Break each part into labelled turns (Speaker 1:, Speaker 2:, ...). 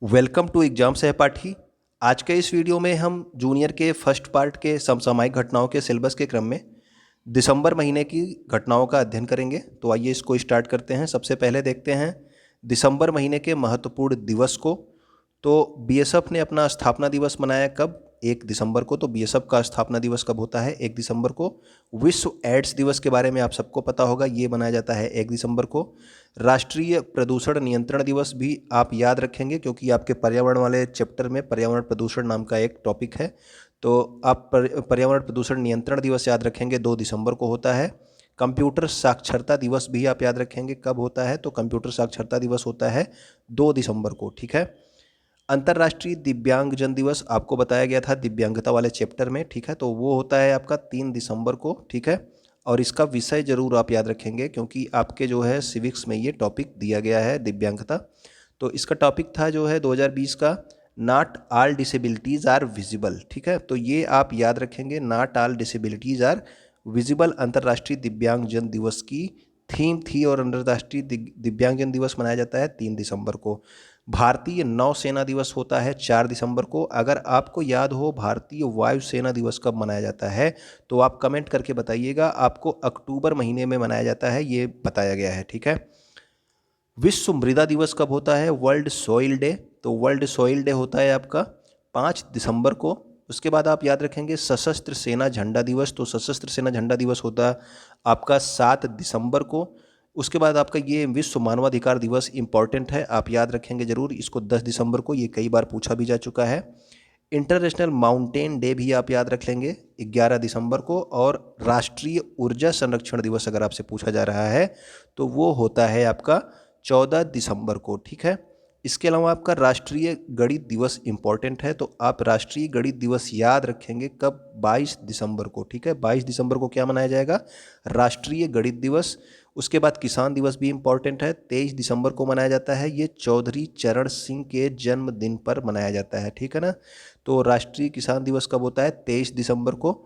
Speaker 1: Welcome to exam सहपाठी। आज के इस वीडियो में हम जूनियर के फर्स्ट पार्ट के समसामयिक घटनाओं के सिलेबस के क्रम में दिसंबर महीने की घटनाओं का अध्ययन करेंगे। तो आइए इसको स्टार्ट करते हैं। सबसे पहले देखते हैं दिसंबर महीने के महत्वपूर्ण दिवस को। तो बीएसएफ ने अपना स्थापना दिवस मनाया कब? 1 दिसंबर को। तो बीएसएफ का स्थापना दिवस कब होता है? 1 दिसंबर को। विश्व एड्स दिवस के बारे में आप सबको पता होगा, ये मनाया जाता है 1 दिसंबर को। राष्ट्रीय प्रदूषण नियंत्रण दिवस भी आप याद रखेंगे क्योंकि आपके पर्यावरण वाले चैप्टर में पर्यावरण प्रदूषण नाम का एक टॉपिक है। तो आप पर्यावरण प्रदूषण नियंत्रण दिवस याद रखेंगे, 2 दिसंबर को होता है। कंप्यूटर साक्षरता दिवस भी आप याद रखेंगे, कब होता है? तो कंप्यूटर साक्षरता दिवस होता है 2 दिसंबर को, ठीक है। अंतर्राष्ट्रीय दिव्यांगजन दिवस आपको बताया गया था दिव्यांगता वाले चैप्टर में, ठीक है। तो वो होता है आपका 3 दिसंबर को, ठीक है। और इसका विषय जरूर आप याद रखेंगे क्योंकि आपके जो है सिविक्स में ये टॉपिक दिया गया है दिव्यांगता। तो इसका टॉपिक था जो है 2020 का, not all disabilities are visible, ठीक है। तो ये आप याद रखेंगे, not all disabilities are visible अंतर्राष्ट्रीय दिव्यांगजन दिवस की थीम थी। और अंतर्राष्ट्रीय दिव्यांगजन दिवस मनाया जाता है 3 दिसंबर को। भारतीय नौसेना दिवस होता है 4 दिसंबर को। अगर आपको याद हो भारतीय वायुसेना दिवस कब मनाया जाता है तो आप कमेंट करके बताइएगा। आपको अक्टूबर महीने में मनाया जाता है, ये बताया गया है, ठीक है। विश्व मृदा दिवस कब होता है? World soil day. तो वर्ल्ड सॉइल डे होता है आपका 5 दिसंबर को। उसके बाद आप याद रखेंगे सशस्त्र सेना झंडा दिवस। तो सशस्त्र सेना झंडा दिवस होता है आपका 7 दिसंबर को। उसके बाद आपका ये विश्व मानवाधिकार दिवस इंपॉर्टेंट है, आप याद रखेंगे जरूर इसको 10 दिसंबर को, ये कई बार पूछा भी जा चुका है। इंटरनेशनल माउंटेन डे भी आप याद रख लेंगे 11 दिसंबर को। और राष्ट्रीय ऊर्जा संरक्षण दिवस अगर आपसे पूछा जा रहा है तो वो होता है आपका 14 दिसंबर को, ठीक है। इसके अलावा आपका राष्ट्रीय गणित दिवस इंपॉर्टेंट है, तो आप राष्ट्रीय गणित दिवस याद रखेंगे कब? 22 दिसंबर को, ठीक है। 22 दिसंबर को क्या मनाया जाएगा? राष्ट्रीय गणित दिवस। उसके बाद किसान दिवस भी इंपॉर्टेंट है, 23 दिसंबर को मनाया जाता है। ये चौधरी चरण सिंह के जन्मदिन पर मनाया जाता है, ठीक है ना। तो राष्ट्रीय किसान दिवस कब होता है? 23 दिसंबर को।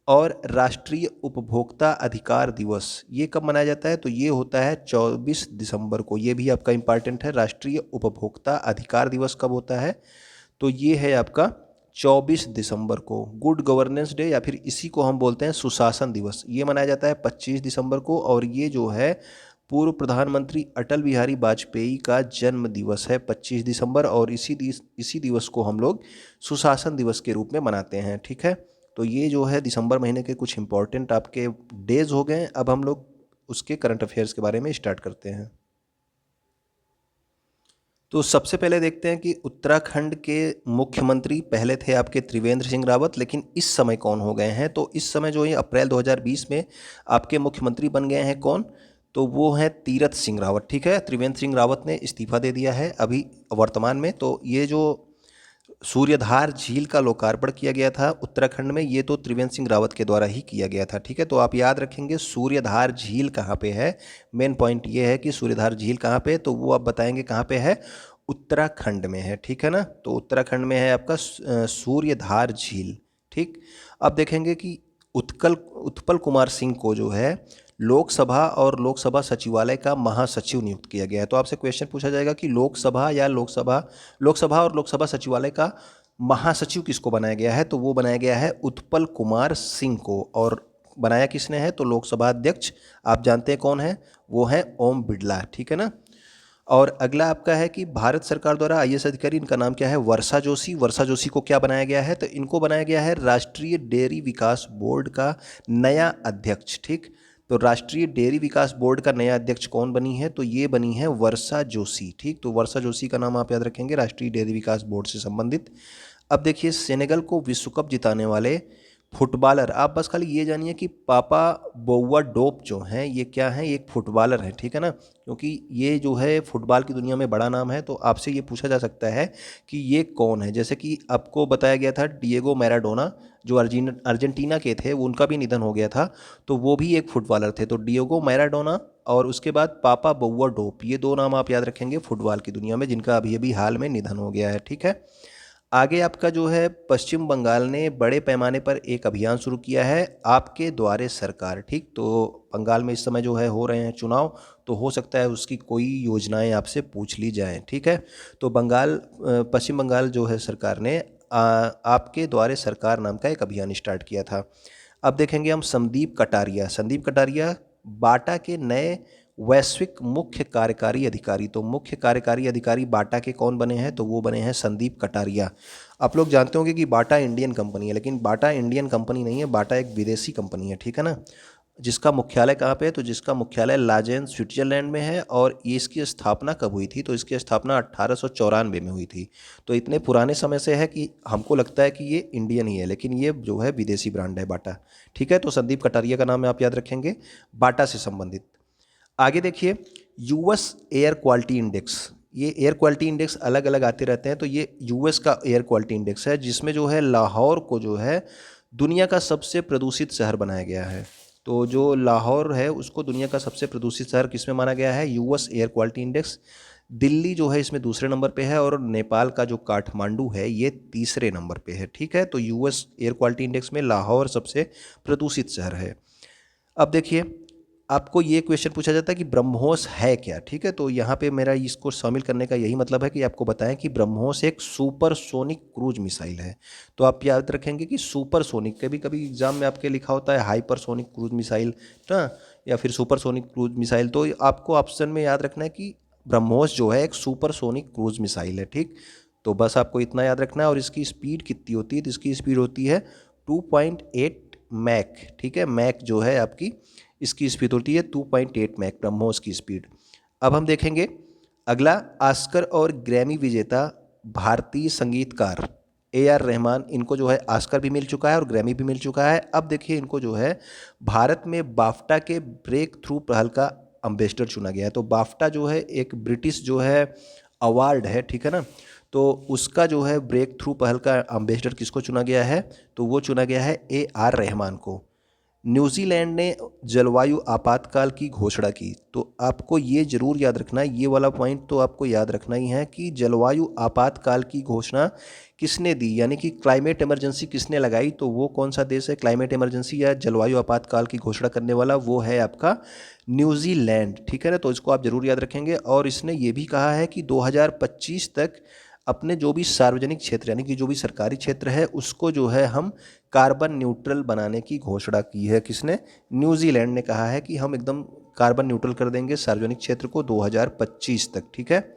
Speaker 1: और राष्ट्रीय उपभोक्ता अधिकार दिवस ये कब मनाया जाता है? तो ये होता है 24 दिसंबर को। ये भी आपका इंपॉर्टेंट है। राष्ट्रीय उपभोक्ता अधिकार दिवस कब होता है? तो ये है आपका 24 दिसंबर को। गुड गवर्नेंस डे या फिर इसी को हम बोलते हैं सुशासन दिवस, ये मनाया जाता है 25 दिसंबर को। और ये जो है पूर्व प्रधानमंत्री अटल बिहारी वाजपेयी का जन्म दिवस है 25 दिसंबर। और इसी दिवस को हम लोग सुशासन दिवस के रूप में मनाते हैं, ठीक है। तो ये जो है दिसंबर महीने के कुछ इंपॉर्टेंट आपके डेज हो गए। अब हम लोग उसके करंट अफेयर्स के बारे में स्टार्ट करते हैं। तो सबसे पहले देखते हैं कि उत्तराखंड के मुख्यमंत्री पहले थे आपके त्रिवेंद्र सिंह रावत, लेकिन इस समय कौन हो गए हैं? तो इस समय जो है अप्रैल 2020 में आपके मुख्यमंत्री बन गए हैं कौन? तो वो हैं तीरथ सिंह रावत, ठीक है। त्रिवेंद्र सिंह रावत ने इस्तीफा दे दिया है अभी वर्तमान में। तो ये जो सूर्यधार झील का लोकार्पण किया गया था उत्तराखंड में, ये तो त्रिवेंद्र सिंह रावत के द्वारा ही किया गया था, ठीक है। तो आप याद रखेंगे सूर्यधार झील कहाँ पे है। मेन पॉइंट ये है कि सूर्यधार झील कहाँ पे है, तो वो आप बताएंगे कहाँ पे है। उत्तराखंड में है, ठीक है ना। तो उत्तराखंड में है आपका सूर्यधार झील, ठीक। अब देखेंगे कि उत्पल कुमार सिंह को जो है लोकसभा और लोकसभा सचिवालय का महासचिव नियुक्त किया गया है। तो आपसे क्वेश्चन पूछा जाएगा कि लोकसभा और लोकसभा सचिवालय का महासचिव किसको बनाया गया है? तो वो बनाया गया है उत्पल कुमार सिंह को। और बनाया किसने है? तो लोकसभा अध्यक्ष आप जानते हैं कौन है, वो है ओम बिड़ला, ठीक है ना। और अगला आपका है कि भारत सरकार द्वारा आईएएस अधिकारी, इनका नाम क्या है? वर्षा जोशी। वर्षा जोशी को क्या बनाया गया है? तो इनको बनाया गया है राष्ट्रीय डेयरी विकास बोर्ड का नया अध्यक्ष, ठीक। तो राष्ट्रीय डेयरी विकास बोर्ड का नया अध्यक्ष कौन बनी है? तो ये बनी है वर्षा जोशी, ठीक। तो वर्षा जोशी का नाम आप याद रखेंगे राष्ट्रीय डेयरी विकास बोर्ड से संबंधित। अब देखिए सेनेगल को विश्व कप जिताने वाले फुटबॉलर, आप बस खाली ये जानिए कि पापा बउआ डोप जो हैं ये क्या हैं? एक फुटबॉलर हैं, ठीक है ना। क्योंकि ये जो है फुटबॉल की दुनिया में बड़ा नाम है, तो आपसे ये पूछा जा सकता है कि ये कौन है। जैसे कि आपको बताया गया था डिएगो मैराडोना जो अर्जेंटीना के थे, वो उनका भी निधन हो गया था, तो वो भी एक फुटबॉलर थे। तो डिएगो मैराडोना और उसके बाद पापा बउआ डोप, ये दो नाम आप याद रखेंगे फुटबॉल की दुनिया में, जिनका अभी अभी हाल में निधन हो गया है, ठीक है। आगे आपका जो है पश्चिम बंगाल ने बड़े पैमाने पर एक अभियान शुरू किया है, आपके द्वारे सरकार, ठीक। तो बंगाल में इस समय जो है हो रहे हैं चुनाव, तो हो सकता है उसकी कोई योजनाएं आपसे पूछ ली जाएं। ठीक है, तो पश्चिम बंगाल जो है सरकार ने आपके द्वारे सरकार नाम का एक अभियान स्टार्ट किया था। अब देखेंगे हम संदीप कटारिया बाटा के नए वैश्विक मुख्य कार्यकारी अधिकारी। तो मुख्य कार्यकारी अधिकारी बाटा के कौन बने हैं, तो वो बने हैं संदीप कटारिया। आप लोग जानते होंगे कि बाटा इंडियन कंपनी है, लेकिन बाटा इंडियन कंपनी नहीं है, बाटा एक विदेशी कंपनी है। ठीक है ना, जिसका मुख्यालय कहाँ पे है, तो जिसका मुख्यालय लाजेन स्विट्जरलैंड में है। और ये इसकी स्थापना कब हुई थी, तो इसकी स्थापना 1894 में हुई थी। तो इतने पुराने समय से है कि हमको लगता है कि ये इंडियन ही है, लेकिन ये जो है विदेशी ब्रांड है बाटा। ठीक है, तो संदीप कटारिया का नाम आप याद रखेंगे, बाटा से संबंधित। आगे देखिए, यूएस एयर क्वालिटी इंडेक्स। ये एयर क्वालिटी इंडेक्स अलग अलग आते रहते हैं, तो ये यूएस का एयर क्वालिटी इंडेक्स है, जिसमें जो है लाहौर को जो है दुनिया का सबसे प्रदूषित शहर बनाया गया है। तो जो लाहौर है उसको दुनिया का सबसे प्रदूषित शहर किसमें माना गया है, US air quality index. Delhi जो है इसमें दूसरे नंबर पे है, और नेपाल का जो काठमांडू है ये तीसरे नंबर पे है। ठीक है, तो यूएस एयर क्वालिटी इंडेक्स में लाहौर सबसे प्रदूषित शहर है। अब देखिए, आपको ये क्वेश्चन पूछा जाता है कि ब्रह्मोस है क्या। ठीक है, तो यहाँ पे मेरा इसको शामिल करने का यही मतलब है कि आपको बताएं कि ब्रह्मोस एक सुपरसोनिक क्रूज मिसाइल है। तो आप याद रखेंगे कि सुपरसोनिक, कभी कभी एग्जाम में आपके लिखा होता है हाइपरसोनिक क्रूज मिसाइल ना, या फिर सुपरसोनिक क्रूज मिसाइल, तो आपको ऑप्शन में याद रखना है कि ब्रह्मोस जो है एक सुपरसोनिक क्रूज मिसाइल है। ठीक, तो बस आपको इतना याद रखना है। और इसकी स्पीड कितनी होती है, तो इसकी स्पीड होती है 2.8 मैक। ठीक है, मैक जो है आपकी इसकी स्पीड होती है 2.8 मैक, ब्रह्मोस की स्पीड। अब हम देखेंगे अगला, ऑस्कर और ग्रैमी विजेता भारतीय संगीतकार AR रहमान, इनको जो है ऑस्कर भी मिल चुका है और ग्रैमी भी मिल चुका है। अब देखिए, इनको जो है भारत में बाफ्टा के ब्रेक थ्रू पहल का अम्बेसडर चुना गया है। तो बाफ्टा जो है एक ब्रिटिश जो है अवार्ड है। ठीक है ना, तो उसका जो है ब्रेक थ्रू पहल का अम्बेसडर किसको चुना गया है, तो वो चुना गया है AR रहमान को। न्यूजीलैंड ने जलवायु आपातकाल की घोषणा की। तो आपको ये जरूर याद रखना है, ये वाला पॉइंट तो आपको याद रखना ही है कि जलवायु आपातकाल की घोषणा किसने दी, यानी कि क्लाइमेट इमरजेंसी किसने लगाई। तो वो कौन सा देश है क्लाइमेट इमरजेंसी या जलवायु आपातकाल की घोषणा करने वाला, वो है आपका न्यूजीलैंड। ठीक है ना, तो इसको आप जरूर याद रखेंगे। और इसने ये भी कहा है कि 2025 तक अपने जो भी सार्वजनिक क्षेत्र यानी कि जो भी सरकारी क्षेत्र है उसको जो है हम कार्बन न्यूट्रल बनाने की घोषणा की है। किसने, न्यूजीलैंड ने कहा है कि हम एकदम कार्बन न्यूट्रल कर देंगे सार्वजनिक क्षेत्र को 2025 तक। ठीक है,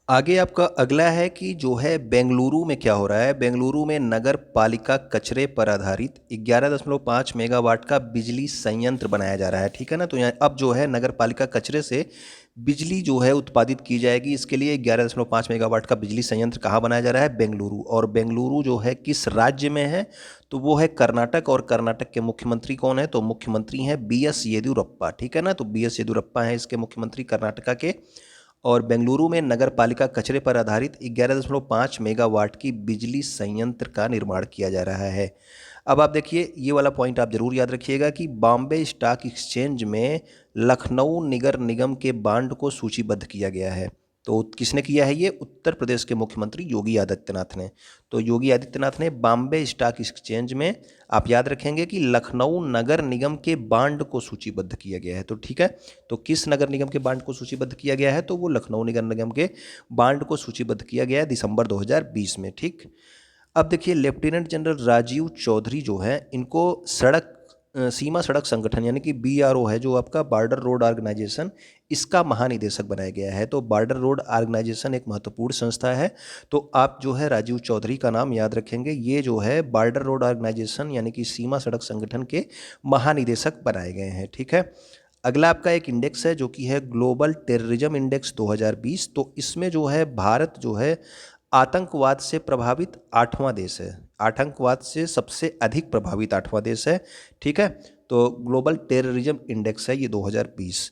Speaker 1: आगे आपका अगला है कि जो है बेंगलुरु में क्या हो रहा है। बेंगलुरु में नगर पालिका कचरे पर आधारित 11.5 मेगावाट का बिजली संयंत्र बनाया जा रहा है। ठीक है ना, तो यहाँ अब जो है नगर पालिका कचरे से बिजली जो है उत्पादित की जाएगी। इसके लिए 11.5 मेगावाट का बिजली संयंत्र कहाँ बनाया जा रहा है, बेंगलुरु। और बेंगलुरु जो है किस राज्य में है, तो वो है कर्नाटक। और कर्नाटक के मुख्यमंत्री कौन है, तो मुख्यमंत्री हैं BS येदियुरप्पा। ठीक है ना, तो BS येदियुरप्पा हैं इसके मुख्यमंत्री कर्नाटका के। और बेंगलुरु में नगर पालिका कचरे पर आधारित 11.5 मेगावाट की बिजली संयंत्र का निर्माण किया जा रहा है। अब आप देखिए, ये वाला पॉइंट आप जरूर याद रखिएगा कि बॉम्बे स्टॉक एक्सचेंज में लखनऊ नगर निगम के बांड को सूचीबद्ध किया गया है। तो किसने किया है ये, उत्तर प्रदेश के मुख्यमंत्री योगी आदित्यनाथ ने। तो योगी आदित्यनाथ ने बॉम्बे स्टॉक एक्सचेंज में, आप याद रखेंगे कि लखनऊ नगर निगम के बांड को सूचीबद्ध किया गया है। तो ठीक है, तो किस नगर निगम के बांड को सूचीबद्ध किया गया है, तो वो लखनऊ नगर निगम के बांड को सूचीबद्ध किया गया है दिसंबर 2020 में। ठीक, अब देखिए, लेफ्टिनेंट जनरल राजीव चौधरी जो है, इनको सीमा सड़क संगठन यानी कि BRO है, जो आपका बॉर्डर रोड ऑर्गेनाइजेशन, इसका महानिदेशक बनाया गया है। तो बॉर्डर रोड ऑर्गेनाइजेशन एक महत्वपूर्ण संस्था है। तो आप जो है राजीव चौधरी का नाम याद रखेंगे, ये जो है बॉर्डर रोड ऑर्गेनाइजेशन यानी कि सीमा सड़क संगठन के महानिदेशक बनाए गए हैं। ठीक है, अगला आपका एक इंडेक्स है जो कि है ग्लोबल टेररिज्म इंडेक्स 2020। तो इसमें जो है भारत जो है आतंकवाद से प्रभावित 8वां देश है, आतंकवाद से सबसे अधिक प्रभावित 8वां देश है। ठीक है, तो ग्लोबल टेररिज्म इंडेक्स है ये 2020।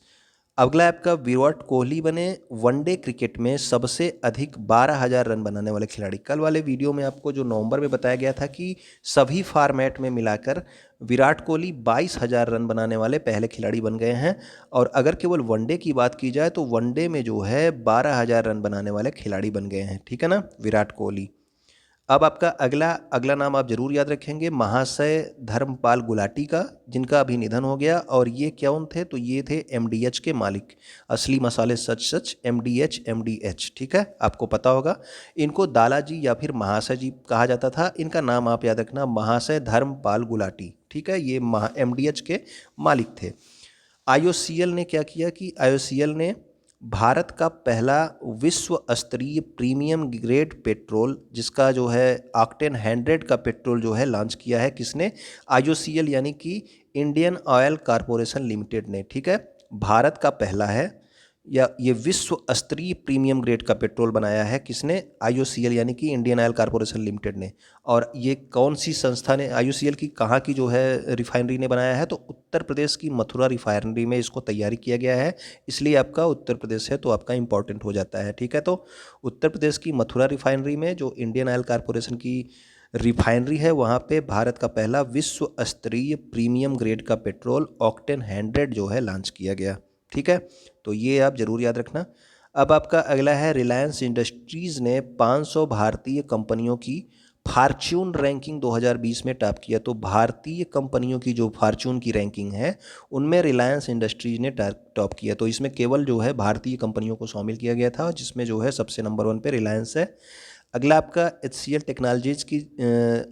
Speaker 1: अगला आपका विराट कोहली बने वनडे क्रिकेट में सबसे अधिक 12,000 रन बनाने वाले खिलाड़ी। कल वाले वीडियो में आपको जो नवंबर में बताया गया था कि सभी फॉर्मेट में मिलाकर विराट कोहली 22,000 रन बनाने वाले पहले खिलाड़ी बन गए हैं। और अगर केवल वनडे की बात की जाए तो वनडे में जो है 12,000 रन बनाने वाले खिलाड़ी बन गए हैं। ठीक है ना, विराट कोहली। अब आपका अगला अगला नाम आप जरूर याद रखेंगे, महाशय धर्मपाल गुलाटी का, जिनका अभी निधन हो गया। और ये कौन थे? तो ये थे एमडीएच के मालिक, असली मसाले सच सच, एमडीएच। ठीक है, आपको पता होगा। इनको दालाजी या फिर महाशय जी कहा जाता था। इनका नाम आप याद रखना, महाशय धर्मपाल गुलाटी। ठीक है, ये एमडीएच के मालिक थे। आईओसीएल ने क्या किया कि आईओसीएल ने भारत का पहला विश्व स्तरीय प्रीमियम ग्रेड पेट्रोल, जिसका जो है ऑक्टेन 100 का पेट्रोल जो है लॉन्च किया है। किसने? आईओसीएल यानी कि इंडियन ऑयल कॉरपोरेशन लिमिटेड ने। ठीक है, भारत का पहला है या ये विश्व स्तरीय प्रीमियम ग्रेड का पेट्रोल बनाया है। किसने? आईओसीएल यानी कि इंडियन ऑयल कॉरपोरेशन लिमिटेड ने। और ये कौन सी संस्था ने, आईओसीएल की कहाँ की जो है रिफाइनरी ने बनाया है? तो उत्तर प्रदेश की मथुरा रिफाइनरी में इसको तैयारी किया गया है। इसलिए आपका उत्तर प्रदेश है तो आपका इंपॉर्टेंट हो जाता है। ठीक है, तो उत्तर प्रदेश की मथुरा रिफाइनरी में जो इंडियन ऑयल कॉरपोरेशन की रिफाइनरी है, वहाँ पे भारत का पहला विश्व स्तरीय प्रीमियम ग्रेड का पेट्रोल ऑक्टेन 100 जो है लॉन्च किया गया। ठीक है, तो ये आप जरूर याद रखना। अब आपका अगला है, रिलायंस इंडस्ट्रीज़ ने 500 भारतीय कंपनियों की फार्च्यून रैंकिंग 2020 में टॉप किया। तो भारतीय कंपनियों की जो फार्च्यून की रैंकिंग है, उनमें रिलायंस इंडस्ट्रीज़ ने टॉप किया। तो इसमें केवल जो है भारतीय कंपनियों को शामिल किया गया था, जिसमें जो है सबसे नंबर 1 पे रिलायंस है। अगला आपका एचसीएल टेक्नोलॉजीज की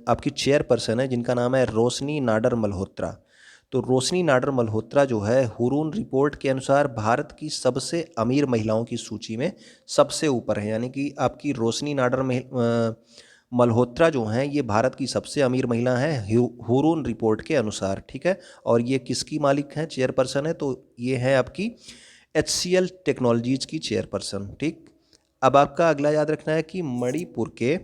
Speaker 1: आपकी चेयरपर्सन है, जिनका नाम है रोशनी नाडर मल्होत्रा। तो रोशनी नाडर मल्होत्रा जो है हुरून रिपोर्ट के अनुसार भारत की सबसे अमीर महिलाओं की सूची में सबसे ऊपर है। यानी कि आपकी रोशनी नाडर मल्होत्रा जो हैं, ये भारत की सबसे अमीर महिला हैं हुरून रिपोर्ट के अनुसार। ठीक है, और ये किसकी मालिक हैं, चेयरपर्सन है? तो ये है आपकी एचसीएल टेक्नोलॉजीज की चेयरपर्सन। ठीक, अब आपका अगला याद रखना है कि मणिपुर के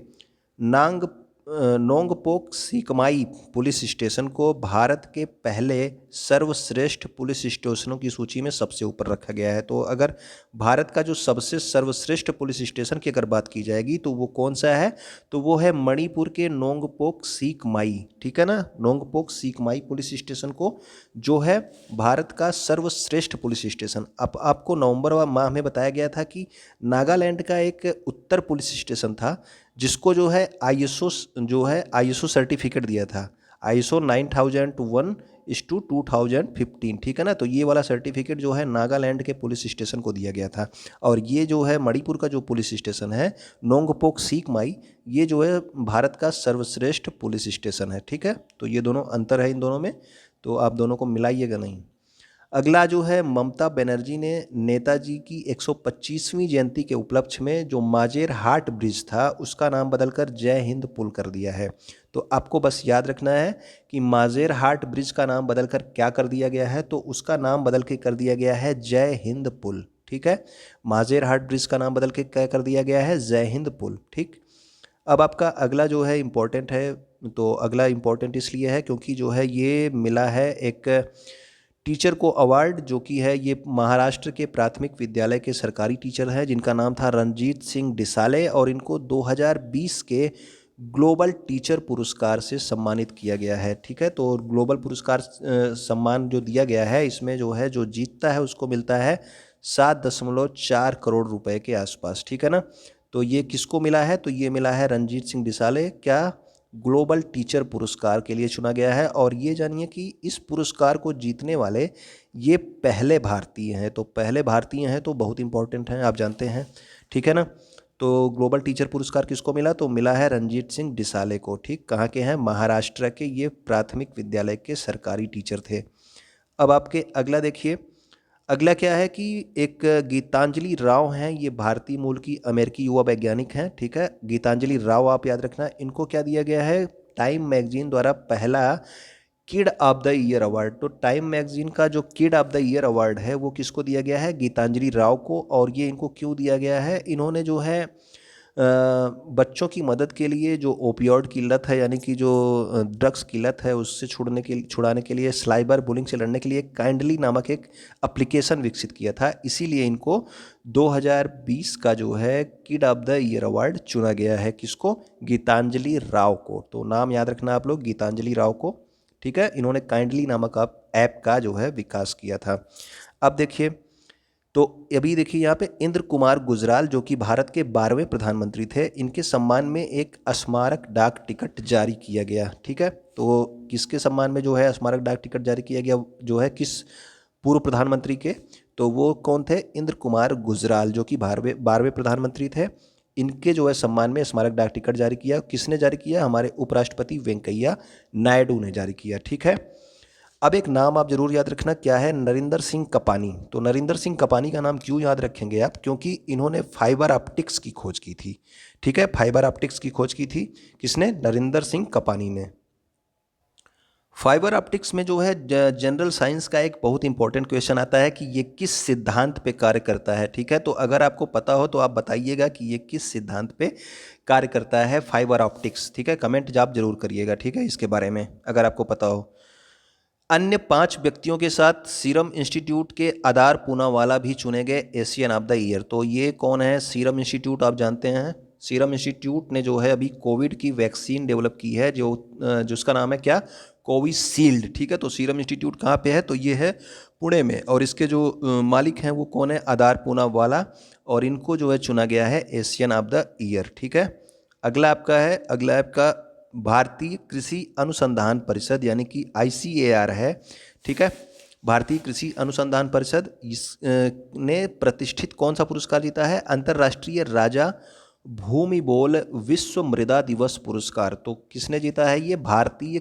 Speaker 1: नोंगपोक सीकमाई पुलिस स्टेशन को भारत के पहले सर्वश्रेष्ठ पुलिस स्टेशनों की सूची में सबसे ऊपर रखा गया है। तो अगर भारत का जो सबसे सर्वश्रेष्ठ पुलिस स्टेशन की अगर बात की जाएगी तो वो कौन सा है? तो वो है मणिपुर के नोंगपोक सीकमाई। ठीक है ना, नोंगपोक सीकमाई पुलिस स्टेशन को जो है भारत का सर्वश्रेष्ठ पुलिस स्टेशन। अब आपको नवंबर माह में बताया गया था कि नागालैंड का एक उत्तर पुलिस स्टेशन था, जिसको जो है आईएसओ सर्टिफिकेट दिया था, आईएसओ 9001:2015। ठीक है ना, तो ये वाला सर्टिफिकेट जो है नागालैंड के पुलिस स्टेशन को दिया गया था। और ये जो है मणिपुर का जो पुलिस स्टेशन है नोंगपोक सीकमाई, ये जो है भारत का सर्वश्रेष्ठ पुलिस स्टेशन है। ठीक है, तो ये दोनों अंतर है इन दोनों में, तो आप दोनों को मिलाइएगा नहीं। अगला जो है, ममता बनर्जी ने नेताजी की 125वीं जयंती के उपलक्ष्य में जो माजेर हाट ब्रिज था, उसका नाम बदलकर जय हिंद पुल कर दिया है। तो आपको बस याद रखना है कि माजेर हाट ब्रिज का नाम बदलकर क्या कर दिया गया है? तो उसका नाम बदल के कर दिया गया है जय हिंद पुल। ठीक है, माजेर हाट ब्रिज का नाम बदल के क्या कर दिया गया है? जय हिंद पुल। ठीक, अब आपका अगला जो है इम्पोर्टेंट है। तो अगला इम्पोर्टेंट इसलिए है क्योंकि जो है ये मिला है एक टीचर को अवार्ड, जो कि है ये महाराष्ट्र के प्राथमिक विद्यालय के सरकारी टीचर हैं, जिनका नाम था रणजीत सिंह डिसाले। और इनको 2020 के ग्लोबल टीचर पुरस्कार से सम्मानित किया गया है। ठीक है, तो ग्लोबल पुरस्कार सम्मान जो दिया गया है, इसमें जो है जो जीतता है उसको मिलता है 7.4 करोड़ रुपए के आसपास। ठीक है ना, तो ये किसको मिला है? तो ये मिला है रणजीत सिंह डिसाले, क्या ग्लोबल टीचर पुरस्कार के लिए चुना गया है। और ये जानिए कि इस पुरस्कार को जीतने वाले ये पहले भारतीय हैं। तो पहले भारतीय हैं तो बहुत इंपॉर्टेंट हैं, आप जानते हैं। ठीक है ना, तो ग्लोबल टीचर पुरस्कार किसको मिला? तो मिला है रणजीत सिंह डिसाले को। ठीक, कहाँ के हैं? महाराष्ट्र के, ये प्राथमिक विद्यालय के सरकारी टीचर थे। अब आपके अगला देखिए, अगला क्या है कि एक गीतांजलि राव हैं, ये भारतीय मूल की अमेरिकी युवा वैज्ञानिक हैं। ठीक है, गीतांजलि राव आप याद रखना। इनको क्या दिया गया है? टाइम मैगजीन द्वारा पहला kid of the year award. तो टाइम मैगजीन का जो kid of the year award है वो किसको दिया गया है? गीतांजलि राव को। और ये इनको क्यों दिया गया है? इन्होंने जो है बच्चों की मदद के लिए जो ओपियोइड की लत है, यानी कि जो ड्रग्स की लत है, उससे छुड़ाने के लिए, साइबर बुलिंग से लड़ने के लिए काइंडली नामक एक एप्लीकेशन विकसित किया था। इसीलिए इनको 2020 का जो है kid of the year award चुना गया है। किसको? गीतांजलि राव को। तो नाम याद रखना आप लोग, गीतांजलि राव को। ठीक है, इन्होंने काइंडली नामक ऐप का जो है विकास किया था। अब देखिए, तो अभी देखिए यहाँ पे इंद्र कुमार गुजराल जो कि भारत के 12वें प्रधानमंत्री थे, इनके सम्मान में एक स्मारक डाक टिकट जारी किया गया। ठीक है, तो किसके सम्मान में जो है स्मारक डाक टिकट जारी किया गया, जो है किस पूर्व प्रधानमंत्री के, तो वो कौन थे, इंद्र कुमार गुजराल जो कि 12वें प्रधानमंत्री थे। इनके जो है सम्मान में स्मारक डाक टिकट जारी किया। किसने जारी किया, हमारे उपराष्ट्रपति वेंकैया नायडू ने जारी किया। ठीक है, अब एक नाम आप जरूर याद रखना, क्या है, नरिंदर सिंह कपानी। तो नरिंदर सिंह कपानी का नाम क्यों याद रखेंगे आप, क्योंकि इन्होंने फाइबर ऑप्टिक्स की खोज की थी। ठीक है, फाइबर ऑप्टिक्स की खोज की थी किसने, नरिंदर सिंह कपानी ने। फाइबर ऑप्टिक्स में जो है जनरल साइंस का एक बहुत इंपॉर्टेंट क्वेश्चन आता है कि ये किस सिद्धांत पे कार्य करता है। ठीक है, तो अगर आपको पता हो तो आप बताइएगा कि ये किस सिद्धांत पे कार्य करता है फाइबर ऑप्टिक्स। ठीक है, कमेंट आप जरूर करिएगा। ठीक है, इसके बारे में अगर आपको पता हो। अन्य 5 व्यक्तियों के साथ सीरम इंस्टीट्यूट के अदार पूनावाला भी चुने गए एशियन ऑफ द ईयर। तो ये कौन है, सीरम इंस्टीट्यूट आप जानते हैं। सीरम इंस्टीट्यूट ने जो है अभी कोविड की वैक्सीन डेवलप की है, जिसका नाम है क्या, कोविशील्ड। ठीक है, तो सीरम इंस्टीट्यूट कहाँ पे है, तो ये है पुणे में, और इसके जो मालिक हैं वो कौन है, अदार पूनावाला, और इनको जो है चुना गया है एशियन ऑफ द ईयर। ठीक है, अगला आपका भारतीय कृषि अनुसंधान परिषद यानी कि ICAR है। ठीक है, भारतीय कृषि अनुसंधान परिषद ने प्रतिष्ठित कौन सा पुरस्कार जीता है, अंतर्राष्ट्रीय राजा भूमिबोल विश्व मृदा दिवस पुरस्कार। तो किसने जीता है, ये भारतीय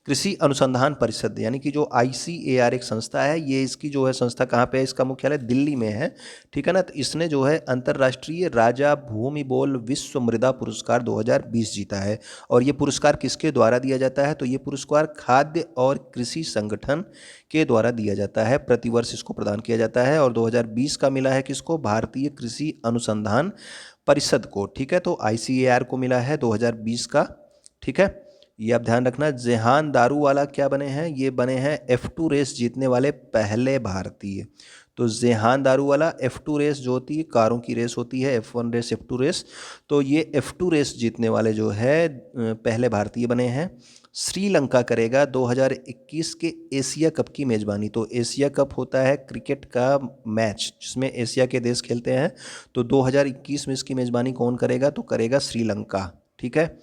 Speaker 1: कृषि अनुसंधान परिषद यानी कि जो ICAR एक संस्था है, ये इसकी जो है संस्था कहाँ पे है, इसका मुख्यालय दिल्ली में है। ठीक है ना, तो इसने जो है अंतर्राष्ट्रीय राजा भूमिबोल विश्व मृदा पुरस्कार 2020 जीता है। और ये पुरस्कार किसके द्वारा दिया जाता है, तो ये पुरस्कार खाद्य और कृषि संगठन के द्वारा दिया जाता है, प्रतिवर्ष इसको प्रदान किया जाता है। और 2020 का मिला है किसको, भारतीय कृषि अनुसंधान परिषद को। ठीक है, तो ICAR को मिला है 2020 का। ठीक है, ये आप ध्यान रखना। जेहान दारूवाला क्या बने हैं, ये बने हैं F2 रेस जीतने वाले पहले भारतीय। तो जेहान दारूवाला F2 रेस जो होती है, कारों की रेस होती है, F1 रेस, F2 रेस, तो ये F2 रेस जीतने वाले जो है पहले भारतीय बने हैं। श्रीलंका करेगा 2021 के एशिया कप की मेज़बानी। तो एशिया कप होता है क्रिकेट का मैच जिसमें एशिया के देश खेलते हैं, तो 2021 में इसकी मेज़बानी कौन करेगा, तो करेगा श्रीलंका। ठीक है,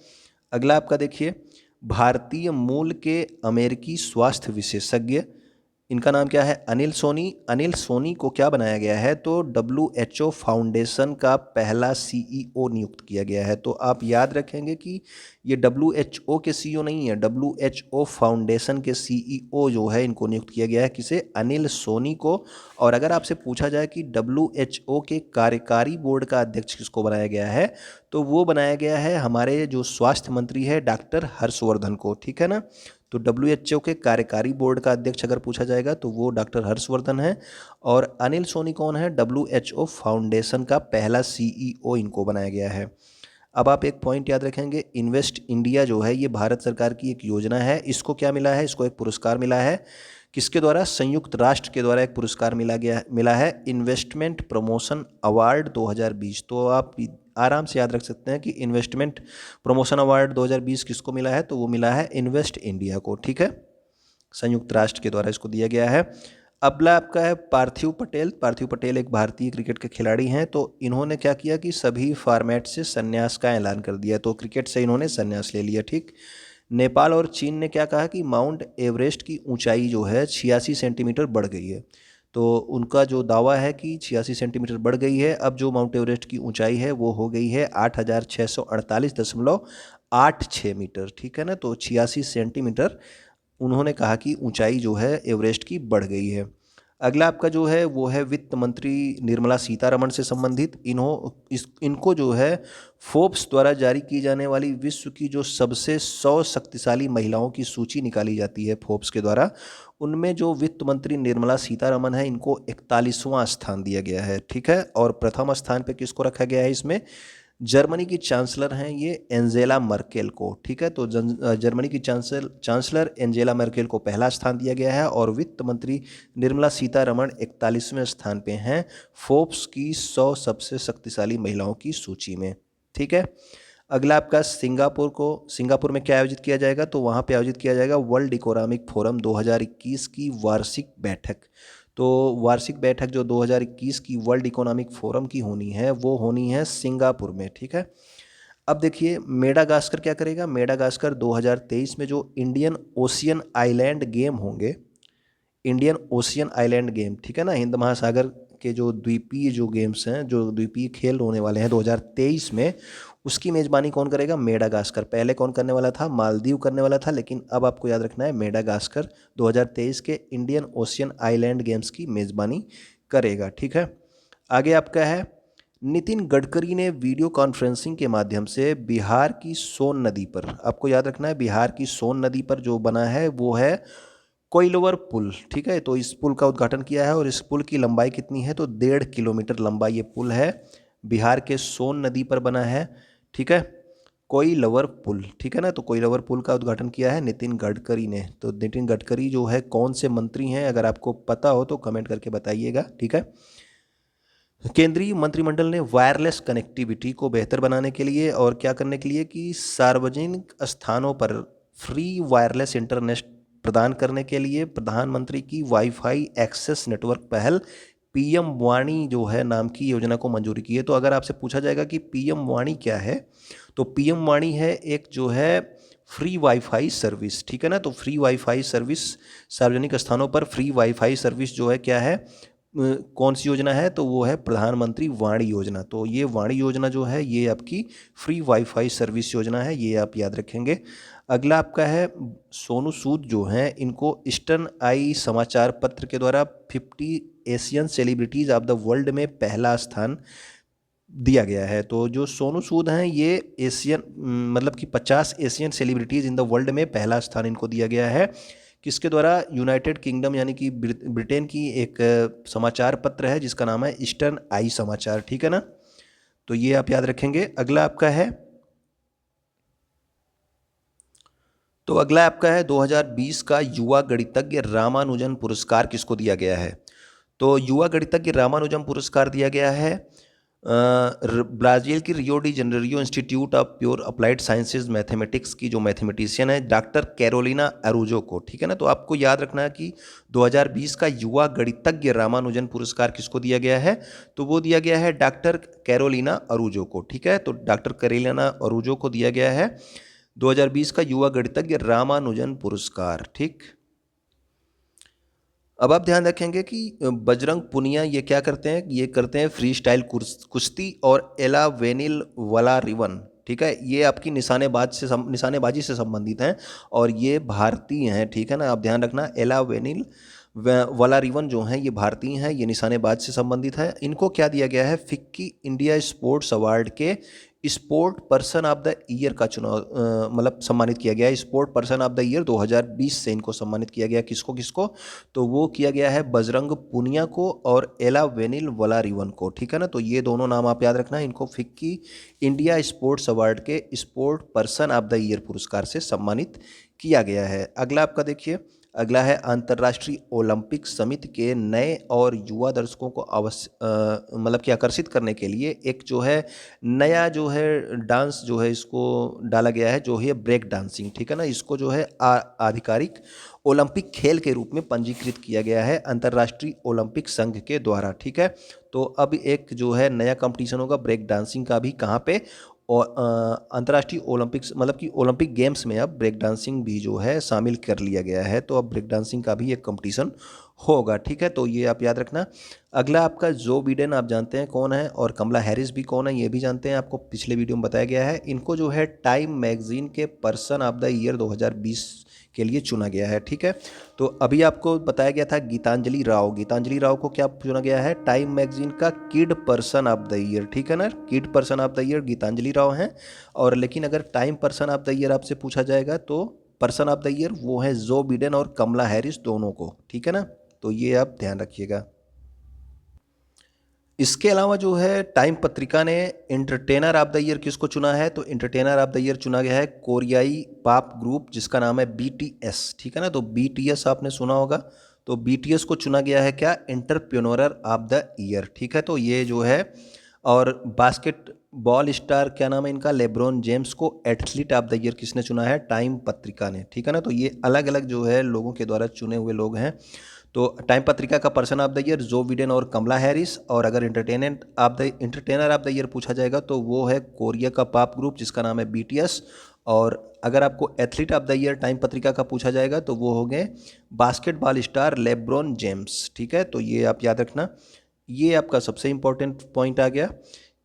Speaker 1: अगला आपका देखिए, भारतीय मूल के अमेरिकी स्वास्थ्य विशेषज्ञ, इनका नाम क्या है, अनिल सोनी। अनिल सोनी को क्या बनाया गया है, तो WHO फाउंडेशन का पहला CEO नियुक्त किया गया है। तो आप याद रखेंगे कि ये WHO के CEO नहीं है, WHO फाउंडेशन के CEO जो है इनको नियुक्त किया गया है, किसे, अनिल सोनी को। और अगर आपसे पूछा जाए कि WHO के कार्यकारी बोर्ड का अध्यक्ष किसको बनाया गया है, तो वो बनाया गया है हमारे जो स्वास्थ्य मंत्री है डॉक्टर हर्षवर्धन को। ठीक है ना, तो WHO के कार्यकारी बोर्ड का अध्यक्ष अगर पूछा जाएगा तो वो डॉक्टर हर्षवर्धन है। और अनिल सोनी कौन है, WHO फाउंडेशन का पहला CEO इनको बनाया गया है। अब आप एक पॉइंट याद रखेंगे, इन्वेस्ट इंडिया जो है ये भारत सरकार की एक योजना है। इसको क्या मिला है, इसको एक पुरस्कार मिला है, किसके द्वारा, संयुक्त राष्ट्र के द्वारा एक पुरस्कार मिला है, इन्वेस्टमेंट प्रमोशन अवार्ड 2020। तो आप आराम से याद रख सकते हैं कि इन्वेस्टमेंट प्रमोशन अवार्ड 2020 किसको मिला है, तो वो मिला है इन्वेस्ट इंडिया को। ठीक है, संयुक्त राष्ट्र के द्वारा इसको दिया गया है। अगला आपका है पार्थिव पटेल। पार्थिव पटेल एक भारतीय क्रिकेट के खिलाड़ी हैं। तो इन्होंने क्या किया कि सभी फॉर्मेट से संन्यास का ऐलान कर दिया, तो क्रिकेट से इन्होंने संन्यास ले लिया। ठीक, नेपाल और चीन ने क्या कहा कि माउंट एवरेस्ट की ऊंचाई जो है 86 सेंटीमीटर बढ़ गई है। तो उनका जो दावा है कि 86 सेंटीमीटर बढ़ गई है। अब जो माउंट एवरेस्ट की ऊंचाई है वो हो गई है 8648.86 मीटर। ठीक है ना, तो 86 सेंटीमीटर उन्होंने कहा कि ऊंचाई जो है एवरेस्ट की बढ़ गई है। अगला आपका जो है वो है वित्त मंत्री निर्मला सीतारमण से संबंधित। इनको जो है फोर्ब्स द्वारा जारी की जाने वाली विश्व की जो सबसे 100 शक्तिशाली महिलाओं की सूची निकाली जाती है फोर्ब्स के द्वारा, उनमें जो वित्त मंत्री निर्मला सीतारमण है इनको 41वां स्थान दिया गया है। ठीक है, और प्रथम स्थान पे किसको रखा गया है, इसमें जर्मनी की चांसलर हैं ये एंजेला मर्केल को। ठीक है, तो जर्मनी की चांसलर एंजेला मर्केल को पहला स्थान दिया गया है, और वित्त मंत्री निर्मला सीतारमण 41वें स्थान पे हैं फोर्ब्स की 100 सबसे शक्तिशाली महिलाओं की सूची में। ठीक है, अगला आपका सिंगापुर में क्या आयोजित किया जाएगा, तो वहाँ पे आयोजित किया जाएगा वर्ल्ड इकोनॉमिक फोरम 2021 की वार्षिक बैठक। तो वार्षिक बैठक जो 2021 की वर्ल्ड इकोनॉमिक फोरम की होनी है वो होनी है सिंगापुर में, ठीक है। अब देखिए मेडागास्कर क्या करेगा। मेडागास्कर 2023 में जो इंडियन ओशियन आइलैंड गेम होंगे, इंडियन ओशियन आइलैंड गेम, ठीक है ना, हिंद महासागर के जो द्वीपीय जो गेम्स हैं, जो द्वीपीय खेल होने वाले हैं 2023 में, उसकी मेज़बानी कौन करेगा? मेडागास्कर। पहले कौन करने वाला था? मालदीव करने वाला था, लेकिन अब आपको याद रखना है मेडागास्कर 2023 के इंडियन ओशियन आइलैंड गेम्स की मेज़बानी करेगा, ठीक है। आगे आपका है, नितिन गडकरी ने वीडियो कॉन्फ्रेंसिंग के माध्यम से बिहार की सोन नदी पर, आपको याद रखना है बिहार की सोन नदी पर जो बना है वो है कोइलवर पुल, ठीक है। तो इस पुल का उद्घाटन किया है और इस पुल की लंबाई कितनी है? तो 1.5 किलोमीटर लंबा ये पुल है, बिहार के सोन नदी पर बना है, ठीक है, कोइलवर पुल, ठीक है ना। तो कोइलवर पुल का उद्घाटन किया है नितिन गडकरी ने। तो नितिन गडकरी जो है कौन से मंत्री हैं, अगर आपको पता हो तो कमेंट करके बताइएगा, ठीक है। केंद्रीय मंत्रिमंडल ने वायरलेस कनेक्टिविटी को बेहतर बनाने के लिए और क्या करने के लिए कि सार्वजनिक स्थानों पर फ्री वायरलेस इंटरनेट प्रदान करने के लिए प्रधानमंत्री की वाईफाई एक्सेस नेटवर्क पहल पीएम वाणी जो है नाम की योजना को मंजूरी की है। तो अगर आपसे पूछा जाएगा कि पीएम वाणी क्या है, तो पीएम वाणी है एक जो है फ्री वाईफाई सर्विस, ठीक है ना। तो फ्री वाईफाई सर्विस, सार्वजनिक स्थानों पर फ्री वाईफाई सर्विस जो है क्या है, कौन सी योजना है? तो वो है प्रधानमंत्री वाणी योजना। तो ये वाणी योजना जो है ये आपकी फ्री वाईफाई सर्विस योजना है, ये आप याद रखेंगे। अगला आपका है, सोनू सूद जो हैं इनको ईस्टर्न आई समाचार पत्र के द्वारा 50 Asian celebrities of the world में पहला स्थान दिया गया है। तो जो सोनू सूद हैं ये एशियन मतलब कि 50 Asian celebrities in the world में पहला स्थान इनको दिया गया है। किसके द्वारा? यूनाइटेड किंगडम यानी कि ब्रिटेन की एक समाचार पत्र है जिसका नाम है ईस्टर्न आई समाचार, ठीक है ना। तो ये आप याद रखेंगे। अगला आपका है, तो अगला आपका है 2020 का युवा गणितज्ञ रामानुजन पुरस्कार किसको दिया गया है? तो युवा गणितज्ञ रामानुजन पुरस्कार दिया गया है ब्राज़ील की Rio de Janeiro institute of pure applied sciences mathematics की जो मैथमेटिशियन है डॉक्टर कैरोलिना अरूजो को, ठीक है ना। तो आपको याद रखना है कि 2020 का युवा गणितज्ञ रामानुजन पुरस्कार किसको दिया गया है? तो वो दिया गया है डॉक्टर कैरोलिना अरूजो को, ठीक है। तो डॉक्टर कैरोलिना अरूजो को दिया गया है 2020 का युवा गणितज्ञ रामानुजन पुरस्कार, ठीक। अब आप ध्यान रखेंगे कि बजरंग पुनिया ये क्या करते हैं? ये करते हैं फ्री स्टाइल कुश्ती और एला वेनिल वला रिवन, ठीक है। ये आपकी निशानेबाजी से संबंधित हैं और ये भारतीय हैं, ठीक है ना। आप ध्यान रखना, एला वेनिल वला रिवन जो हैं ये भारतीय हैं, ये निशानेबाज से संबंधित है। इनको क्या दिया गया है? फिक्की इंडिया स्पोर्ट्स अवार्ड के sport person of the year का चुनाव मतलब सम्मानित किया गया है। Sport person of the year 2020 से इनको सम्मानित किया गया। किसको किसको? तो वो किया गया है बजरंग पुनिया को और एला वेनिल वलारिवन को, ठीक है ना। तो ये दोनों नाम आप याद रखना, इनको फिक्की इंडिया स्पोर्ट्स अवार्ड के sport person of the year पुरस्कार से सम्मानित किया गया है। अगला आपका देखिए, अगला है अंतर्राष्ट्रीय ओलंपिक समिति के नए और युवा दर्शकों को मतलब कि आकर्षित करने के लिए एक जो है नया जो है डांस जो है इसको डाला गया है, जो है ब्रेक डांसिंग, ठीक है ना। इसको जो है आधिकारिक ओलंपिक खेल के रूप में पंजीकृत किया गया है अंतर्राष्ट्रीय ओलंपिक संघ के द्वारा, ठीक है। तो अब एक जो है नया कंपटीशन होगा ब्रेक डांसिंग का भी, कहाँ पे? और अंतर्राष्ट्रीय ओलंपिक्स मतलब कि ओलंपिक गेम्स में अब ब्रेक डांसिंग भी जो है शामिल कर लिया गया है। तो अब ब्रेक डांसिंग का भी एक कंपटीशन होगा, ठीक है। तो ये आप याद रखना। अगला आपका जो बिडेन आप जानते हैं कौन है और कमला हैरिस भी कौन है ये भी जानते हैं, आपको पिछले वीडियो में बताया गया है। इनको जो है टाइम मैगजीन के पर्सन ऑफ द ईयर 2020 के लिए चुना गया है, ठीक है। तो अभी आपको बताया गया था गीतांजलि राव, गीतांजलि राव को क्या चुना गया है? टाइम मैगजीन का kid person of the year, ठीक है ना। Kid person of the year Gitanjali Rao हैं। और लेकिन अगर Time person of the year आपसे पूछा जाएगा तो पर्सन ऑफ द ईयर वो है जो बिडेन और कमला हैरिस दोनों को, ठीक है ना। तो ये आप ध्यान रखिएगा। इसके अलावा जो है टाइम पत्रिका ने एंटरटेनर ऑफ द ईयर किसको चुना है? तो एंटरटेनर ऑफ द ईयर चुना गया है कोरियाई पॉप ग्रुप जिसका नाम है BTS, ठीक है ना। तो BTS आपने सुना होगा, तो BTS को चुना गया है क्या? एंटरप्रेन्योर ऑफ द ईयर, ठीक है। तो ये जो है, और बास्केटबॉल स्टार क्या नाम है इनका? लेब्रॉन जेम्स को एथलीट ऑफ द ईयर किसने चुना है? टाइम पत्रिका ने, ठीक है ना। तो ये अलग अलग जो है लोगों के द्वारा चुने हुए लोग हैं। तो टाइम पत्रिका का person of the year Joe Biden और कमला हैरिस, और अगर एंटरटेनर ऑफ द ईयर पूछा जाएगा तो वो है कोरिया का पॉप ग्रुप जिसका नाम है BTS। और अगर आपको athlete of the year time पत्रिका का पूछा जाएगा तो वो हो गए बास्केटबॉल स्टार लेब्रॉन जेम्स। ठीक है, तो ये आप याद रखना। ये आपका सबसे इम्पोर्टेंट पॉइंट आ गया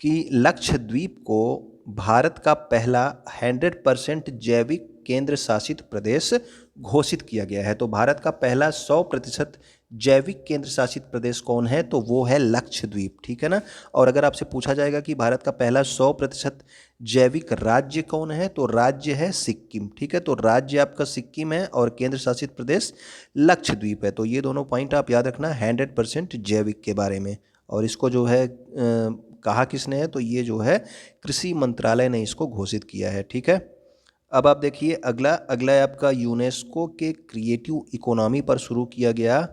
Speaker 1: कि लक्षद्वीप को भारत का पहला 100% जैविक केंद्र शासित प्रदेश घोषित किया गया है। तो भारत का पहला 100% जैविक केंद्र शासित प्रदेश कौन है, तो वो है लक्षद्वीप। ठीक है ना। और अगर आपसे पूछा जाएगा कि भारत का पहला 100% जैविक राज्य कौन है, तो राज्य है सिक्किम। ठीक है, तो राज्य आपका सिक्किम है और केंद्र शासित प्रदेश लक्षद्वीप है। तो ये दोनों पॉइंट आप याद रखना 100% जैविक के बारे में। और इसको जो है कहा किसने है, तो ये जो है कृषि मंत्रालय ने इसको घोषित किया है। ठीक है, अब आप देखिए अगला है आपका यूनेस्को के क्रिएटिव इकोनॉमी पर शुरू किया गया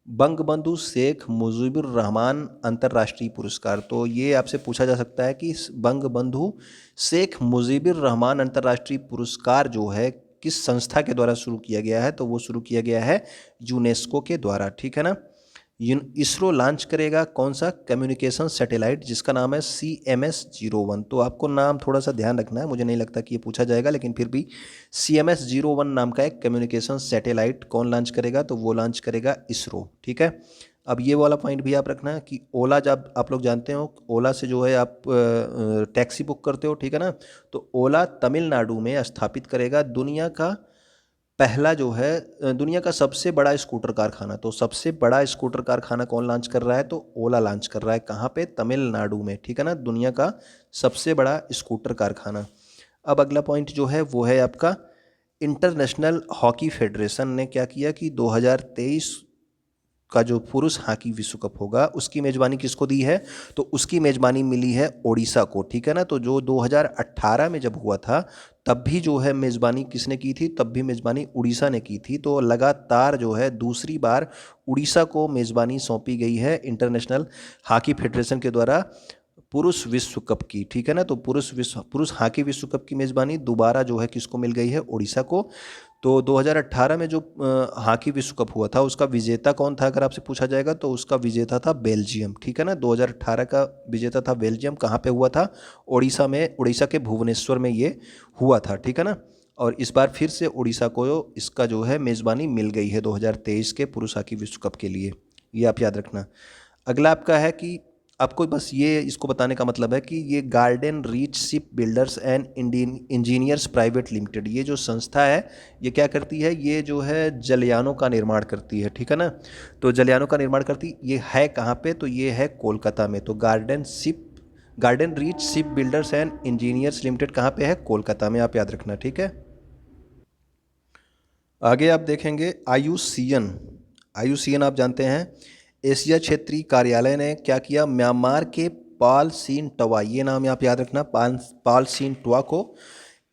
Speaker 1: बंगबंधु शेख मुजीबुर रहमान अंतर्राष्ट्रीय पुरस्कार। तो ये आपसे पूछा जा सकता है कि बंगबंधु शेख मुजीबुर रहमान अंतर्राष्ट्रीय पुरस्कार जो है किस संस्था के द्वारा शुरू किया गया है, तो वो शुरू किया गया है यूनेस्को के द्वारा। ठीक है ना। इसरो लॉन्च करेगा कौन सा कम्युनिकेशन सैटेलाइट जिसका नाम है CMS-01। तो आपको नाम थोड़ा सा ध्यान रखना है, मुझे नहीं लगता कि ये पूछा जाएगा, लेकिन फिर भी CMS-01 नाम का एक कम्युनिकेशन सैटेलाइट कौन लॉन्च करेगा, तो वो लॉन्च करेगा इसरो। ठीक है, अब ये वाला पॉइंट भी आप रखना कि ओला, जब आप लोग जानते हो ओला से जो है आप टैक्सी बुक करते हो, ठीक है ना, तो ओला तमिलनाडु में स्थापित करेगा दुनिया का पहला जो है दुनिया का सबसे बड़ा स्कूटर कारखाना। तो सबसे बड़ा स्कूटर कारखाना कौन लॉन्च कर रहा है, तो ओला लॉन्च कर रहा है। कहाँ पे, तमिलनाडु में। ठीक है ना, दुनिया का सबसे बड़ा स्कूटर कारखाना। अब अगला पॉइंट जो है वो है आपका इंटरनेशनल हॉकी फेडरेशन ने क्या किया कि 2023 का जो पुरुष हॉकी विश्व कप होगा उसकी मेज़बानी किसको दी है, तो उसकी मेज़बानी मिली है ओडिशा को। ठीक है ना, तो जो 2018 में जब हुआ था तब भी जो है मेज़बानी किसने की थी, तब भी मेज़बानी उड़ीसा ने की थी। तो लगातार जो है दूसरी बार उड़ीसा को मेज़बानी सौंपी गई है इंटरनेशनल हॉकी फेडरेशन के द्वारा पुरुष विश्व कप की। ठीक है ना, तो पुरुष हॉकी विश्व कप की मेज़बानी दोबारा जो है किसको मिल गई है, उड़ीसा को। तो 2018 में जो हॉकी विश्व कप हुआ था उसका विजेता कौन था, अगर आपसे पूछा जाएगा तो उसका विजेता था बेल्जियम। ठीक है ना, 2018 का विजेता था बेल्जियम। कहाँ पे हुआ था, उड़ीसा में, उड़ीसा के भुवनेश्वर में ये हुआ था। ठीक है ना, और इस बार फिर से उड़ीसा को इसका जो है मेज़बानी मिल गई है 2023 के पुरुष हॉकी विश्व कप के लिए। ये आप याद रखना। अगला आपका है कि आपको बस ये इसको बताने का मतलब है कि ये garden reach ship builders and engineers private limited, ये जो संस्था है ये क्या करती है, ये जो है जलयानों का निर्माण करती है। ठीक है ना, तो जलयानों का निर्माण करती, ये है कहाँ पे, तो ये है कोलकाता में। तो garden reach ship builders and engineers limited कहाँ पे है, कोलकाता में। आप याद रखना। ठीक है, आगे आप देखेंगे आयुसीएन आप जानते हैं, एशिया क्षेत्रीय कार्यालय ने क्या किया, म्यांमार के पाल सिन टवा, ये नाम आप याद रखना, पाल सिन टवा को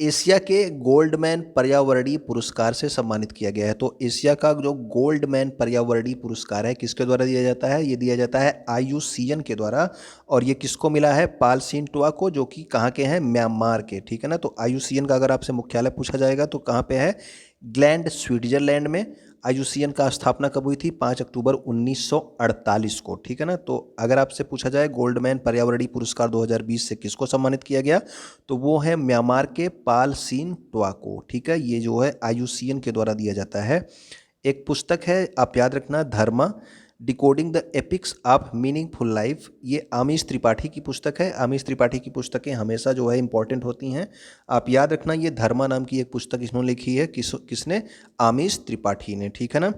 Speaker 1: एशिया के गोल्डमैन पर्यावरणीय पुरस्कार से सम्मानित किया गया है। तो एशिया का जो गोल्डमैन पर्यावरणीय पुरस्कार है किसके द्वारा दिया जाता है, ये दिया जाता है आयुसीएन के द्वारा। और ये किसको मिला है, पाल सिन टवा को, जो कि कहाँ के हैं, म्यांमार के। ठीक है ना, तो आयुसीएन का अगर आपसे मुख्यालय पूछा जाएगा तो कहाँ पे है, ग्लैंड स्विट्जरलैंड में। आयुसीएन का स्थापना कब हुई थी, 5 अक्टूबर 1948 को। ठीक है ना, तो अगर आपसे पूछा जाए गोल्डमैन पर्यावरणीय पुरस्कार 2020 से किसको सम्मानित किया गया, तो वो है म्यांमार के पाल सिन टवा को। ठीक है, ये जो है आयुसीएन के द्वारा दिया जाता है। एक पुस्तक है आप याद रखना, Dharma decoding the epics of meaningful life, ये आमिष त्रिपाठी की पुस्तक है। आमिष त्रिपाठी की पुस्तकें हमेशा जो है इंपॉर्टेंट होती हैं, आप याद रखना। ये धर्मा नाम की एक पुस्तक इन्होंने लिखी है, किसने, आमिष त्रिपाठी ने। ठीक है ना,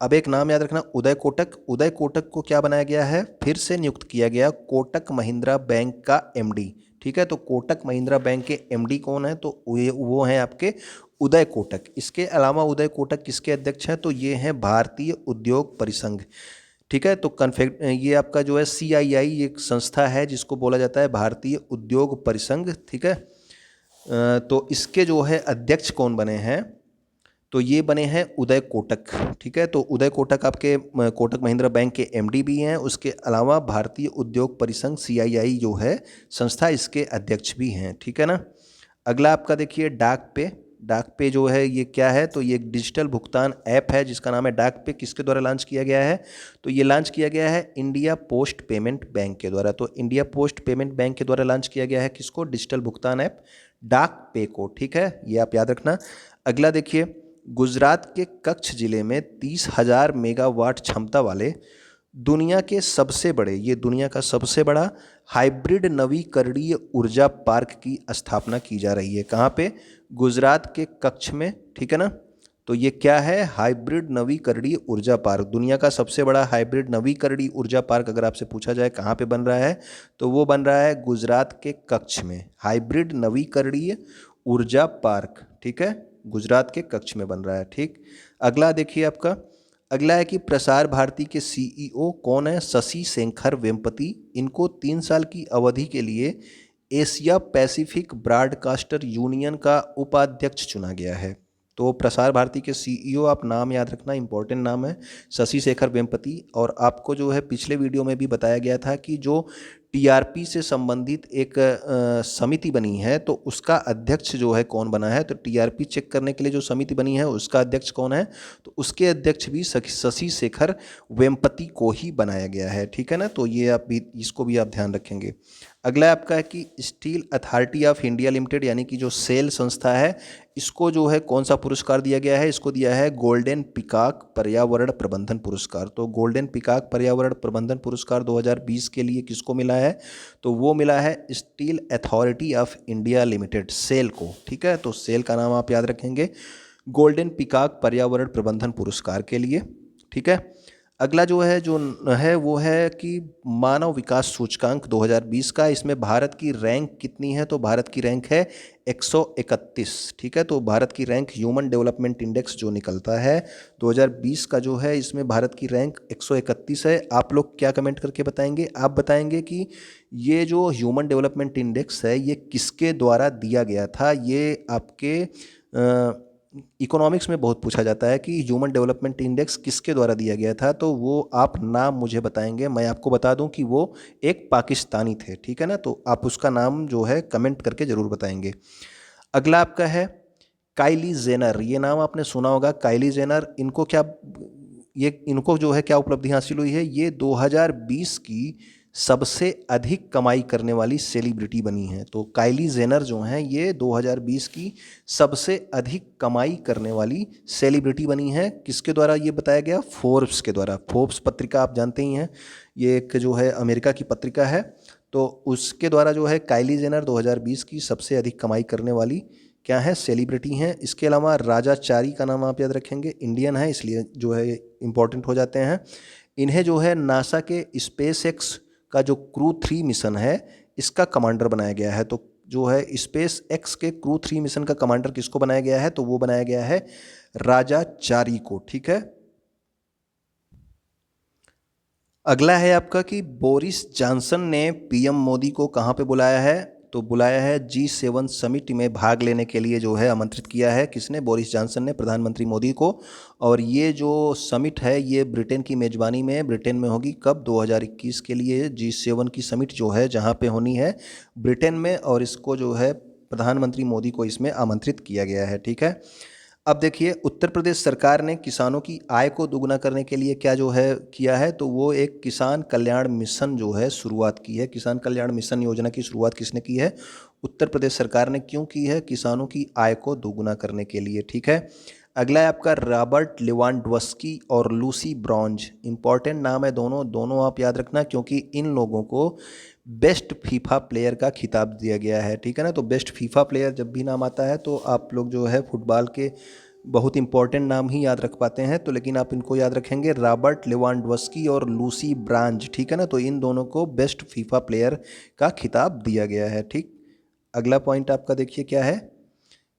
Speaker 1: अब एक नाम याद रखना, उदय कोटक। उदय कोटक को क्या बनाया गया है, फिर से नियुक्त किया गया कोटक महिंद्रा बैंक का MD। ठीक है, तो कोटक महिंद्रा बैंक के MD कौन है, तो वो हैं आपके उदय कोटक। इसके अलावा उदय कोटक किसके अध्यक्ष हैं, तो ये हैं भारतीय उद्योग परिसंघ। ठीक है, तो ये आपका जो है CII एक संस्था है जिसको बोला जाता है भारतीय उद्योग परिसंघ। ठीक है, तो इसके जो है अध्यक्ष कौन बने हैं, तो ये बने हैं उदय कोटक। ठीक है, तो उदय कोटक आपके कोटक महिंद्रा बैंक के MD भी हैं। उसके अलावा भारतीय उद्योग परिसंघ CII जो है संस्था, इसके अध्यक्ष भी हैं। ठीक है ना, अगला आपका देखिए डाक पे डाक पे जो है ये क्या है, तो ये एक डिजिटल भुगतान ऐप है जिसका नाम है डाक पे। किसके द्वारा लॉन्च किया गया है, तो ये लॉन्च किया गया है इंडिया पोस्ट पेमेंट बैंक के द्वारा। तो इंडिया पोस्ट पेमेंट बैंक के द्वारा लॉन्च किया गया है किसको, डिजिटल भुगतान ऐप डाक पे को। ठीक है, ये आप याद रखना। अगला देखिए, गुजरात के कच्छ जिले में 30,000 मेगावाट क्षमता वाले दुनिया के सबसे बड़े, ये दुनिया का सबसे बड़ा हाइब्रिड नवीकरणीय ऊर्जा पार्क की स्थापना की जा रही है। कहाँ पे, गुजरात के कच्छ में। ठीक है ना, तो ये क्या है, हाइब्रिड नवीकरणीय ऊर्जा पार्क। दुनिया का सबसे बड़ा हाइब्रिड नवीकरणीय ऊर्जा पार्क अगर आपसे पूछा जाए कहाँ पे बन रहा है, तो वो बन रहा है गुजरात के कच्छ में, हाइब्रिड नवीकरणीय ऊर्जा पार्क। ठीक है, गुजरात के कच्छ में बन रहा है। ठीक, अगला देखिए आपका, अगला है कि प्रसार भारती के सीईओ कौन है, शशि शेखर वेम्पति। इनको 3 साल की अवधि के लिए एशिया पैसिफिक ब्रॉडकास्टर यूनियन का उपाध्यक्ष चुना गया है। तो प्रसार भारती के सीईओ, आप नाम याद रखना, इंपॉर्टेंट नाम है, शशि शेखर वेम्पति। और आपको जो है पिछले वीडियो में भी बताया गया था कि जो टीआरपी से संबंधित एक समिति बनी है तो उसका अध्यक्ष जो है कौन बना है, तो टीआरपी चेक करने के लिए जो समिति बनी है उसका अध्यक्ष कौन है, तो उसके अध्यक्ष भी शशि शेखर वेम्पति को ही बनाया गया है। ठीक है ना, तो ये आप भी, इसको भी आप ध्यान रखेंगे। अगला आपका है कि steel Authority of India limited यानी कि जो सेल संस्था है, इसको जो है कौन सा पुरस्कार दिया गया है, इसको दिया है गोल्डन पिकॉक पर्यावरण प्रबंधन पुरस्कार। तो गोल्डन पिकॉक पर्यावरण प्रबंधन पुरस्कार 2020 के लिए किसको मिला है, तो वो मिला है Steel Authority of India Limited, SAIL को। ठीक है, तो सेल का नाम आप याद रखेंगे, गोल्डन पिकॉक पर्यावरण प्रबंधन पुरस्कार के लिए। ठीक है, अगला जो है वो है कि मानव विकास सूचकांक 2020 का, इसमें भारत की रैंक कितनी है, तो भारत की रैंक है 131। ठीक है, तो भारत की रैंक ह्यूमन डेवलपमेंट इंडेक्स जो निकलता है 2020 का जो है, इसमें भारत की रैंक 131 है। आप लोग क्या कमेंट करके बताएंगे, आप बताएंगे कि ये जो ह्यूमन डेवलपमेंट इंडेक्स है ये किसके द्वारा दिया गया था। ये आपके इकोनॉमिक्स में बहुत पूछा जाता है कि ह्यूमन डेवलपमेंट इंडेक्स किसके द्वारा दिया गया था, तो वो आप नाम मुझे बताएंगे। मैं आपको बता दूं कि वो एक पाकिस्तानी थे। ठीक है ना, तो आप उसका नाम जो है कमेंट करके ज़रूर बताएंगे। अगला आपका है काइली जेनर, ये नाम आपने सुना होगा, काइली जेनर। इनको जो है क्या उपलब्धि हासिल हुई है, ये 2020 की सबसे अधिक कमाई करने वाली सेलिब्रिटी बनी है। तो काइली जेनर जो हैं ये 2020 की सबसे अधिक कमाई करने वाली सेलिब्रिटी बनी है। किसके द्वारा ये बताया गया, फोर्ब्स के द्वारा। फोर्ब्स पत्रिका आप जानते ही हैं, ये एक जो है अमेरिका की पत्रिका है, तो उसके द्वारा जो है काइली जेनर 2020 की सबसे अधिक कमाई करने वाली क्या है, सेलिब्रिटी हैं। इसके अलावा राजा चारी का नाम आप याद रखेंगे, इंडियन है इसलिए जो है इंपॉर्टेंट हो जाते हैं। इन्हें जो है नासा के स्पेस एक्स का जो क्रू 3 मिशन है इसका कमांडर बनाया गया है। तो जो है स्पेस एक्स के क्रू 3 मिशन का कमांडर किसको बनाया गया है, तो वो बनाया गया है राजा चारी को। ठीक है, अगला है आपका कि बोरिस जॉनसन ने पीएम मोदी को कहाँ पे बुलाया है, तो बुलाया है G7 समिट में भाग लेने के लिए जो है आमंत्रित किया है। किसने, बोरिस जॉनसन ने प्रधानमंत्री मोदी को। और ये जो समिट है ये ब्रिटेन की मेज़बानी में, ब्रिटेन में होगी कब, 2021 के लिए G7 की समिट जो है जहाँ पे होनी है ब्रिटेन में, और इसको जो है प्रधानमंत्री मोदी को इसमें आमंत्रित किया गया है। ठीक है, अब देखिए उत्तर प्रदेश सरकार ने किसानों की आय को दोगुना करने के लिए क्या जो है किया है, तो वो एक किसान कल्याण मिशन जो है शुरुआत की है। किसान कल्याण मिशन योजना की शुरुआत किसने की है, उत्तर प्रदेश सरकार ने। क्यों की है, किसानों की आय को दोगुना करने के लिए। ठीक है, अगला है आपका रॉबर्ट लेवांडोव्स्की और लूसी ब्रॉन्ज। इंपॉर्टेंट नाम है दोनों आप याद रखना, क्योंकि इन लोगों को बेस्ट फीफा प्लेयर का खिताब दिया गया है। ठीक है ना, तो बेस्ट फीफा प्लेयर जब भी नाम आता है तो आप लोग जो है फुटबॉल के बहुत इंपॉर्टेंट नाम ही याद रख पाते हैं, तो लेकिन आप इनको याद रखेंगे, रॉबर्ट लेवांडोव्स्की और लूसी ब्रांज। ठीक है ना, तो इन दोनों को बेस्ट फीफा प्लेयर का खिताब दिया गया है। ठीक, अगला पॉइंट आपका देखिए क्या है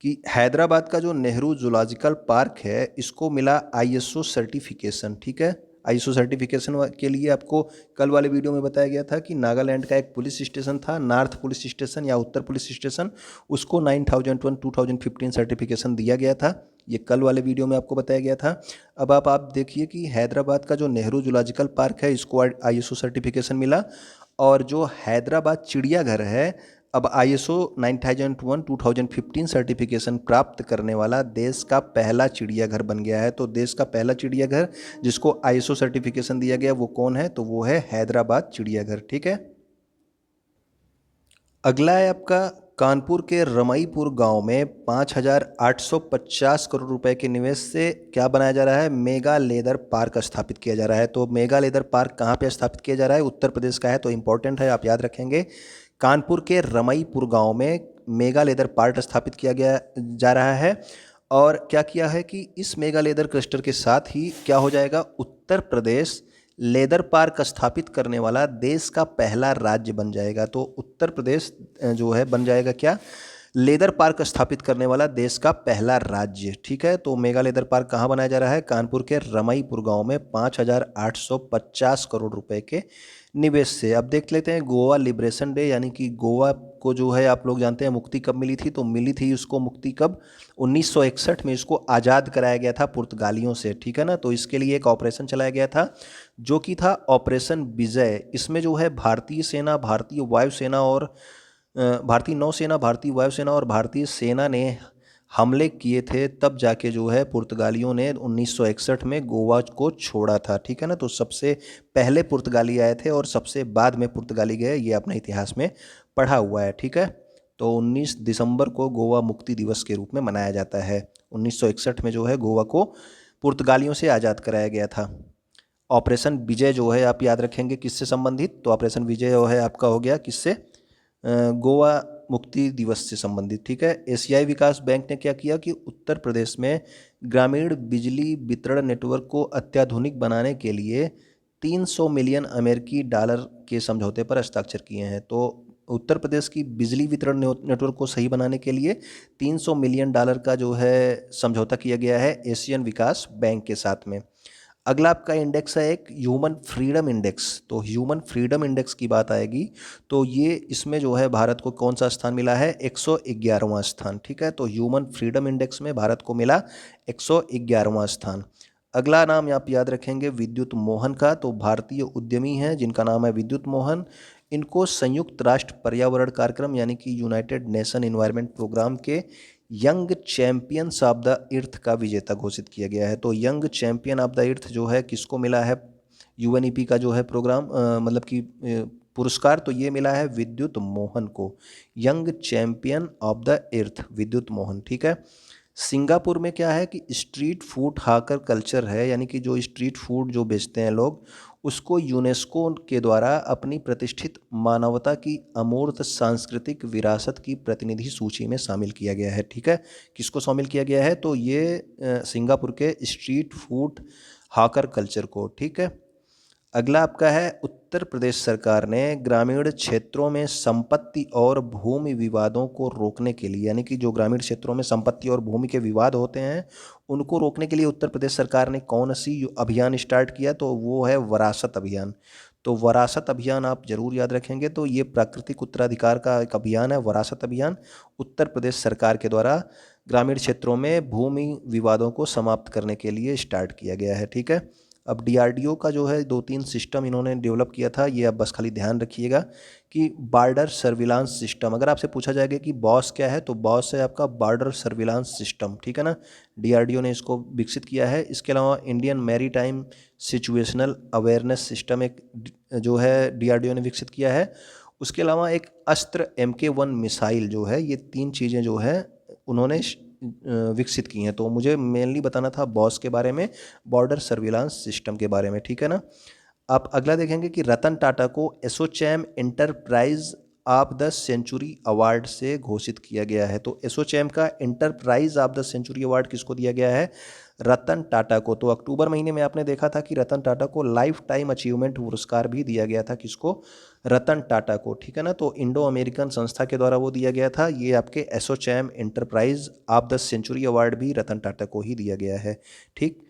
Speaker 1: कि हैदराबाद का जो नेहरू जूलॉजिकल पार्क है इसको मिला आईएसओ सर्टिफिकेशन। ठीक है, आईएसओ सर्टिफिकेशन के लिए आपको कल वाले वीडियो में बताया गया था कि नागालैंड का एक पुलिस स्टेशन था, नॉर्थ पुलिस स्टेशन या उत्तर पुलिस स्टेशन, उसको 9001 2015 सर्टिफिकेशन दिया गया था। ये कल वाले वीडियो में आपको बताया गया था। अब आप देखिए कि हैदराबाद का जो नेहरू जूलॉजिकल पार्क है इसको आईएसओ सर्टिफिकेशन मिला, और जो हैदराबाद चिड़ियाघर है अब ISO 9001 2015 सर्टिफिकेशन प्राप्त करने वाला देश का पहला चिड़ियाघर बन गया है। तो देश का पहला चिड़ियाघर जिसको ISO सर्टिफिकेशन दिया गया वो कौन है? तो वो है हैदराबाद चिड़ियाघर। ठीक है। अगला है आपका कानपुर के रमईपुर गांव में 5,850 करोड़ रुपए के निवेश से क्या बनाया जा रहा है? मेगा लेदर पार्क स्थापित किया जा रहा है। तो मेगा लेदर पार्क कहाँ पे स्थापित किया जा रहा है? उत्तर प्रदेश का है, तो इम्पोर्टेंट है, आप याद रखेंगे। कानपुर के रमईपुर गांव में मेगा लेदर पार्क स्थापित किया गया जा रहा है। और क्या किया है कि इस मेगा लेदर क्लस्टर के साथ ही क्या हो जाएगा? उत्तर प्रदेश लेदर पार्क स्थापित करने वाला देश का पहला राज्य बन जाएगा। तो उत्तर प्रदेश जो है बन जाएगा क्या? लेदर पार्क स्थापित करने वाला देश का पहला राज्य। ठीक है। तो मेगा लेदर पार्क कहाँ बनाया जा रहा है? कानपुर के रमईपुर गांव में 5,850 करोड़ रुपए के निवेश से। अब देख लेते हैं गोवा लिबरेशन डे, यानी कि गोवा को जो है आप लोग जानते हैं मुक्ति कब मिली थी? तो मिली थी उसको मुक्ति कब? 1961 में इसको आज़ाद कराया गया था पुर्तगालियों से। ठीक है ना। तो इसके लिए एक ऑपरेशन चलाया गया था जो कि था ऑपरेशन विजय। इसमें जो है भारतीय सेना, भारतीय वायुसेना और भारतीय नौसेना, भारतीय वायुसेना और भारतीय सेना ने हमले किए थे, तब जाके जो है पुर्तगालियों ने 1961 में गोवा को छोड़ा था। ठीक है ना। तो सबसे पहले पुर्तगाली आए थे और सबसे बाद में पुर्तगाली गए, ये अपने इतिहास में पढ़ा हुआ है। ठीक है। तो 19 दिसंबर को गोवा मुक्ति दिवस के रूप में मनाया जाता है। 1961 में जो है गोवा को पुर्तगालियों से आज़ाद कराया गया था। ऑपरेशन विजय जो है आप याद रखेंगे किससे संबंधित? तो ऑपरेशन विजय जो है आपका हो गया किससे? गोवा मुक्ति दिवस से संबंधित। ठीक है। एशियाई विकास बैंक ने क्या किया कि उत्तर प्रदेश में ग्रामीण बिजली वितरण नेटवर्क को अत्याधुनिक बनाने के लिए 300 मिलियन अमेरिकी डॉलर के समझौते पर हस्ताक्षर किए हैं। तो उत्तर प्रदेश की बिजली वितरण नेटवर्क को सही बनाने के लिए 300 मिलियन डॉलर का जो है समझौता किया गया है एशियन विकास बैंक के साथ में। अगला आपका इंडेक्स है एक ह्यूमन फ्रीडम इंडेक्स। तो ह्यूमन फ्रीडम इंडेक्स की बात आएगी तो ये इसमें जो है भारत को कौन सा स्थान मिला है? 111वां स्थान। ठीक है। तो ह्यूमन फ्रीडम इंडेक्स में भारत को मिला 111वां स्थान। अगला नाम आप याद रखेंगे विद्युत मोहन का। तो भारतीय उद्यमी हैं जिनका नाम है विद्युत मोहन। इनको संयुक्त राष्ट्र पर्यावरण कार्यक्रम यानी कि यूनाइटेड नेशन एनवायरनमेंट प्रोग्राम के young champions of the earth का विजेता घोषित किया गया है। तो young champion of the earth जो है किसको मिला है? यूएनईपी का जो है प्रोग्राम मतलब कि पुरस्कार, तो ये मिला है विद्युत मोहन को। Young champion of the earth विद्युत मोहन। ठीक है। सिंगापुर में क्या है कि स्ट्रीट फूड हाकर कल्चर है, यानी कि जो स्ट्रीट फूड जो बेचते हैं लोग, उसको यूनेस्को के द्वारा अपनी प्रतिष्ठित मानवता की अमूर्त सांस्कृतिक विरासत की प्रतिनिधि सूची में शामिल किया गया है। ठीक है। किसको शामिल किया गया है? तो ये सिंगापुर के स्ट्रीट फूड हाकर कल्चर को। ठीक है। अगला आपका है उत्तर प्रदेश सरकार ने ग्रामीण क्षेत्रों में संपत्ति और भूमि विवादों को रोकने के लिए, यानी कि जो ग्रामीण क्षेत्रों में संपत्ति और भूमि के विवाद होते हैं उनको रोकने के लिए उत्तर प्रदेश सरकार ने कौन सी अभियान स्टार्ट किया? तो वो है वरासत अभियान। तो वरासत अभियान आप जरूर याद रखेंगे। तो ये प्राकृतिक उत्तराधिकार का एक अभियान है, वरासत अभियान उत्तर प्रदेश सरकार के द्वारा ग्रामीण क्षेत्रों में भूमि विवादों को समाप्त करने के लिए स्टार्ट किया गया है। ठीक है। अब डीआरडीओ का जो है 2-3 सिस्टम इन्होंने डेवलप किया था, ये आप बस खाली ध्यान रखिएगा कि बॉर्डर सर्विलांस सिस्टम। अगर आपसे पूछा जाएगा कि बॉस क्या है, तो बॉस है आपका बॉर्डर सर्विलांस सिस्टम। ठीक है ना। डीआरडीओ ने इसको विकसित किया है। इसके अलावा Indian maritime situational awareness system एक जो है डीआरडीओ ने विकसित किया है। उसके अलावा एक अस्त्र MK1 मिसाइल जो है, ये 3 चीज़ें जो है उन्होंने विकसित की हैं। तो मुझे मेनली बताना था बॉस के बारे में, बॉर्डर सर्विलांस सिस्टम के बारे में। ठीक है ना। आप अगला देखेंगे कि रतन टाटा को ASSOCHAM enterprise of the century award से घोषित किया गया है। तो एसोचैम का enterprise of the century award किसको दिया गया है? रतन टाटा को। तो अक्टूबर महीने में आपने देखा था कि रतन टाटा को लाइफ टाइम अचीवमेंट पुरस्कार भी दिया गया था। किसको? रतन टाटा को। ठीक है ना। तो इंडो अमेरिकन संस्था के द्वारा वो दिया गया था। ये आपके ASSOCHAM enterprise of the century award भी रतन टाटा को ही दिया गया है। ठीक।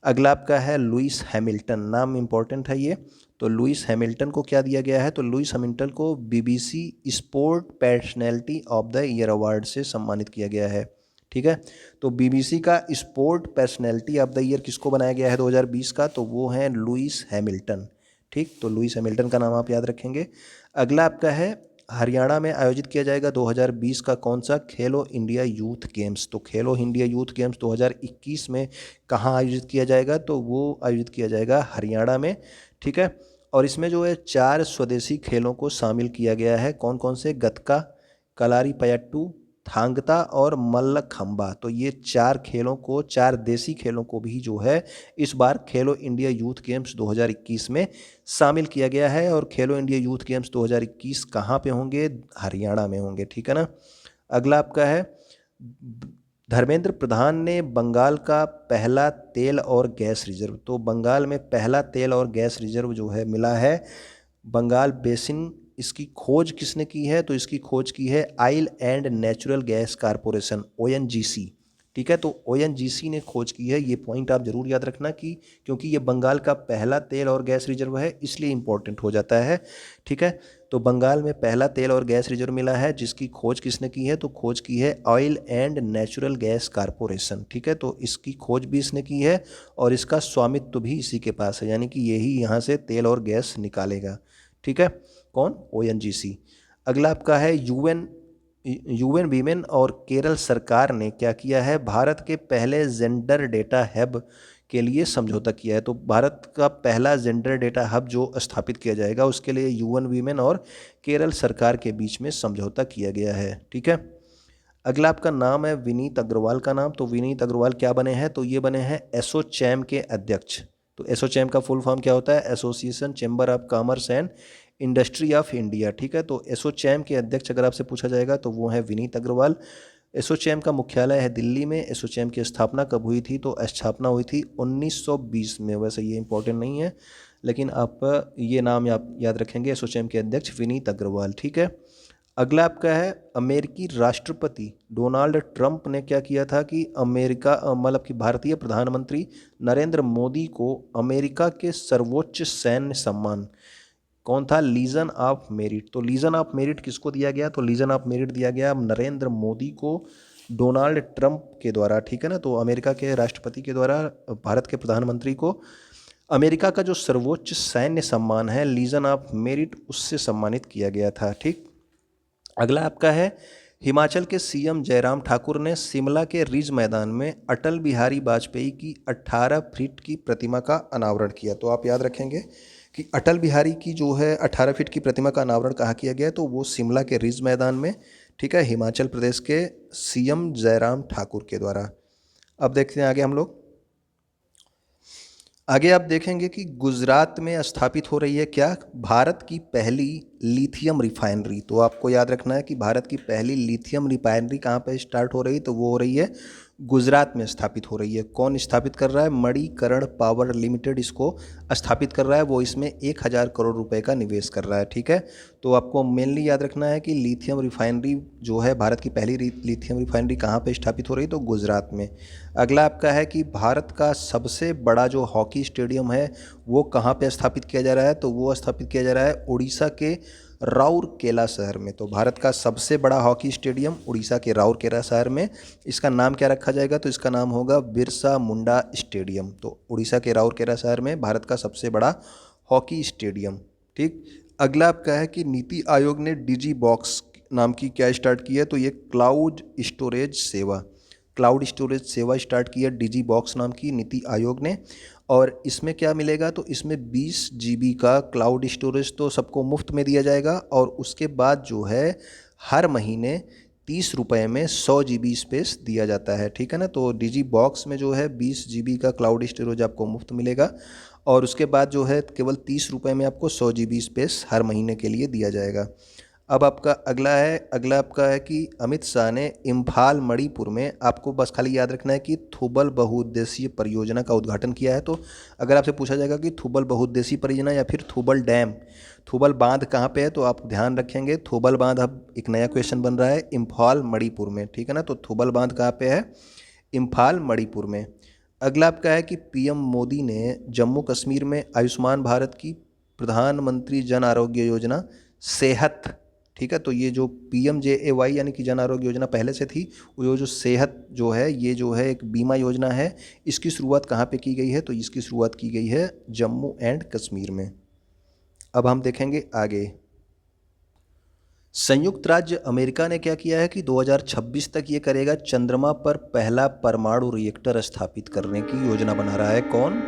Speaker 1: अगला आपका है लुइस हैमिल्टन, नाम इंपॉर्टेंट है ये। तो लुइस हैमिल्टन को क्या दिया गया है? तो लुइस हैमिल्टन को BBC sport personality of the year award से सम्मानित किया गया है। ठीक है। तो BBC का sport personality of the year किसको बनाया गया है 2020 का? तो वो है लुइस हैमिल्टन। ठीक। तो लुइस हैमिल्टन का नाम आप याद रखेंगे। अगला आपका है हरियाणा में आयोजित किया जाएगा 2020 का कौन सा खेलो इंडिया यूथ गेम्स। तो खेलो इंडिया यूथ गेम्स 2021 में कहाँ आयोजित किया जाएगा, तो वो आयोजित किया जाएगा हरियाणा में। ठीक है, और इसमें जो है 4 स्वदेशी खेलों को शामिल किया गया है। कौन कौन से? गतका, कलारीपयट्टू, थांगता और मल्लखंबा। तो ये 4 खेलों को, 4 देसी खेलों को भी जो है इस बार खेलो इंडिया यूथ गेम्स 2021 में शामिल किया गया है। और खेलो इंडिया यूथ गेम्स 2021 कहाँ पे होंगे? हरियाणा में होंगे। ठीक है ना। अगला आपका है, धर्मेंद्र प्रधान ने बंगाल का पहला तेल और गैस रिजर्व। तो बंगाल में पहला तेल और गैस रिजर्व जो है मिला है बंगाल बेसिन। इसकी खोज किसने की है? तो इसकी खोज की है oil and natural gas corporation, ONGC. ठीक है, तो ओएनजीसी ने खोज की है। ये पॉइंट आप जरूर याद रखना कि क्योंकि ये बंगाल का पहला तेल और गैस रिजर्व है इसलिए इंपॉर्टेंट हो जाता है। ठीक है, तो बंगाल में पहला तेल और गैस रिजर्व मिला है, जिसकी खोज किसने की है? तो खोज की है oil and natural gas corporation. ठीक है, तो इसकी खोज भी इसने की है और इसका स्वामित्व भी इसी के पास है, यानी कि यही यहाँ से तेल और गैस निकालेगा। ठीक है, कौन? ओएनजीसी। अगला आपका है यूएन वीमेन और केरल सरकार ने क्या किया है? भारत के पहले जेंडर डेटा हब के लिए समझौता किया है। तो भारत का पहला जेंडर डेटा हब जो स्थापित किया जाएगा उसके लिए यूएन वीमेन और केरल सरकार के बीच में समझौता किया गया है। ठीक है, अगला आपका नाम है विनीत अग्रवाल का नाम। तो विनीत अग्रवाल क्या बने हैं? तो ये बने हैं एसोचैम के अध्यक्ष। तो एसोचैम का फुल फॉर्म क्या होता है? Association chamber of commerce and industry of India. ठीक है, तो एसोचैम के अध्यक्ष अगर आपसे पूछा जाएगा तो वो है विनीत अग्रवाल। एसोचैम का मुख्यालय है दिल्ली में। एसोचैम की स्थापना कब हुई थी? तो स्थापना हुई थी 1920 में। वैसे ये इंपॉर्टेंट नहीं है, लेकिन आप ये नाम याद रखेंगे, एसोचैम के अध्यक्ष विनीत अग्रवाल। ठीक है, अगला आपका है अमेरिकी राष्ट्रपति डोनाल्ड ट्रंप ने क्या किया था कि मतलब कि भारतीय प्रधानमंत्री नरेंद्र मोदी को अमेरिका के सर्वोच्च सैन्य सम्मान कौन था? Legion of merit. तो लीजन ऑफ मेरिट किसको दिया गया? तो लीजन ऑफ मेरिट दिया गया नरेंद्र मोदी को डोनाल्ड ट्रंप के द्वारा। ठीक है ना, तो अमेरिका के राष्ट्रपति के द्वारा भारत के प्रधानमंत्री को अमेरिका का जो सर्वोच्च सैन्य सम्मान है लीजन ऑफ मेरिट, उससे सम्मानित किया गया था। ठीक, अगला आपका है हिमाचल के सीएम जयराम ठाकुर ने शिमला के रिज मैदान में अटल बिहारी वाजपेयी की 18 फीट की प्रतिमा का अनावरण किया। तो आप याद रखेंगे कि अटल बिहारी की जो है 18 फीट की प्रतिमा का अनावरण कहाँ किया गया? तो वो शिमला के रिज मैदान में। ठीक है, हिमाचल प्रदेश के सीएम जयराम ठाकुर के द्वारा। अब देखते हैं आगे हम लोग। आगे आप देखेंगे कि गुजरात में स्थापित हो रही है क्या? भारत की पहली लिथियम रिफाइनरी। तो आपको याद रखना है कि भारत की पहली लिथियम रिफाइनरी कहाँ पे स्टार्ट हो रही है? तो वो हो रही है गुजरात में स्थापित हो रही है। कौन स्थापित कर रहा है? मणिकरण पावर लिमिटेड इसको स्थापित कर रहा है। वो इसमें 1000 करोड़ रुपए का निवेश कर रहा है। ठीक है, तो आपको मेनली याद रखना है कि लिथियम रिफाइनरी जो है भारत की पहली लिथियम रिफाइनरी कहाँ पे स्थापित हो रही है? तो गुजरात में। अगला आपका है कि भारत का सबसे बड़ा जो हॉकी स्टेडियम है वो कहाँ पे स्थापित किया जा रहा है? तो वो स्थापित किया जा रहा है उड़ीसा के राउरकेला शहर में। तो भारत का सबसे बड़ा हॉकी स्टेडियम उड़ीसा के राउरकेला शहर में। इसका नाम क्या रखा जाएगा? तो इसका नाम होगा बिरसा मुंडा स्टेडियम। तो उड़ीसा के राउरकेला शहर में भारत का सबसे बड़ा हॉकी स्टेडियम। ठीक, अगला आपका है कि नीति आयोग ने डिजी बॉक्स नाम की क्या स्टार्ट की है? तो ये क्लाउड स्टोरेज सेवा स्टार्ट की है डिजी बॉक्स नाम की नीति आयोग ने। और इसमें क्या मिलेगा? तो इसमें 20 GB का क्लाउड स्टोरेज तो सबको मुफ्त में दिया जाएगा और उसके बाद जो है हर महीने 30 रुपये में 100 GB स्पेस दिया जाता है। ठीक है ना, तो डिजी बॉक्स में जो है 20 GB का क्लाउड स्टोरेज आपको मुफ्त मिलेगा और उसके बाद जो है केवल 30 रुपये में आपको 100 GB स्पेस हर महीने के लिए दिया जाएगा। अब आपका अगला आपका है कि अमित शाह ने इम्फाल मणिपुर में, आपको बस खाली याद रखना है कि थुबल बहुउद्देशीय परियोजना का उद्घाटन किया है। तो अगर आपसे पूछा जाएगा कि थुबल बहुउद्देशीय परियोजना या फिर थुबल डैम, थुबल बांध कहाँ पे है? तो आप ध्यान रखेंगे थुबल बांध, अब एक नया क्वेश्चन बन रहा है इम्फाल मणिपुर में। ठीक है ना, तो थुबल बांध कहाँ पे है? इम्फाल मणिपुर में। अगला आपका है कि पीएम मोदी ने जम्मू कश्मीर में आयुष्मान भारत की प्रधानमंत्री जन आरोग्य योजना सेहत, ठीक है, तो ये जो PMJAY यानी कि जन आरोग्य योजना पहले से थी, वो जो सेहत जो है ये जो है एक बीमा योजना है, इसकी शुरुआत कहाँ पे की गई है? तो इसकी शुरुआत की गई है जम्मू एंड कश्मीर में। अब हम देखेंगे आगे। संयुक्त राज्य अमेरिका ने क्या किया है कि 2026 तक ये करेगा, चंद्रमा पर पहला परमाणु रिएक्टर स्थापित करने की योजना बना रहा है। कौन?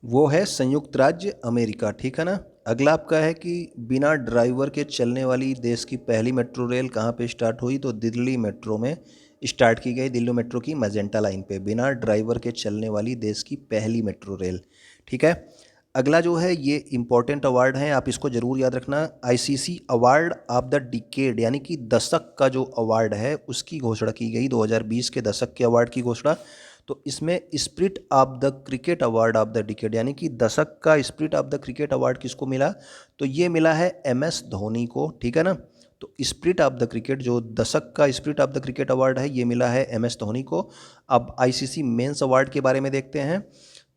Speaker 1: वो है संयुक्त राज्य अमेरिका, ठीक है ना। अगला आपका है कि बिना ड्राइवर के चलने वाली देश की पहली मेट्रो रेल कहाँ पे स्टार्ट हुई? तो दिल्ली मेट्रो में स्टार्ट की गई, दिल्ली मेट्रो की मैजेंटा लाइन पे बिना ड्राइवर के चलने वाली देश की पहली मेट्रो रेल, ठीक है। अगला जो है ये इंपॉर्टेंट अवार्ड है, आप इसको जरूर याद रखना। ICC award of the decade यानी कि दशक का जो अवार्ड है उसकी घोषणा की गई, 2020 के दशक के अवार्ड की घोषणा। तो इसमें spirit of the cricket award of the decade यानी कि दशक का spirit of the cricket award किसको मिला? तो ये मिला है MS धोनी को, ठीक है ना। तो स्पिरिट ऑफ द क्रिकेट, जो दशक का spirit of the cricket award है, ये मिला है MS धोनी को। अब आईसीसी मेंस अवार्ड के बारे में देखते हैं।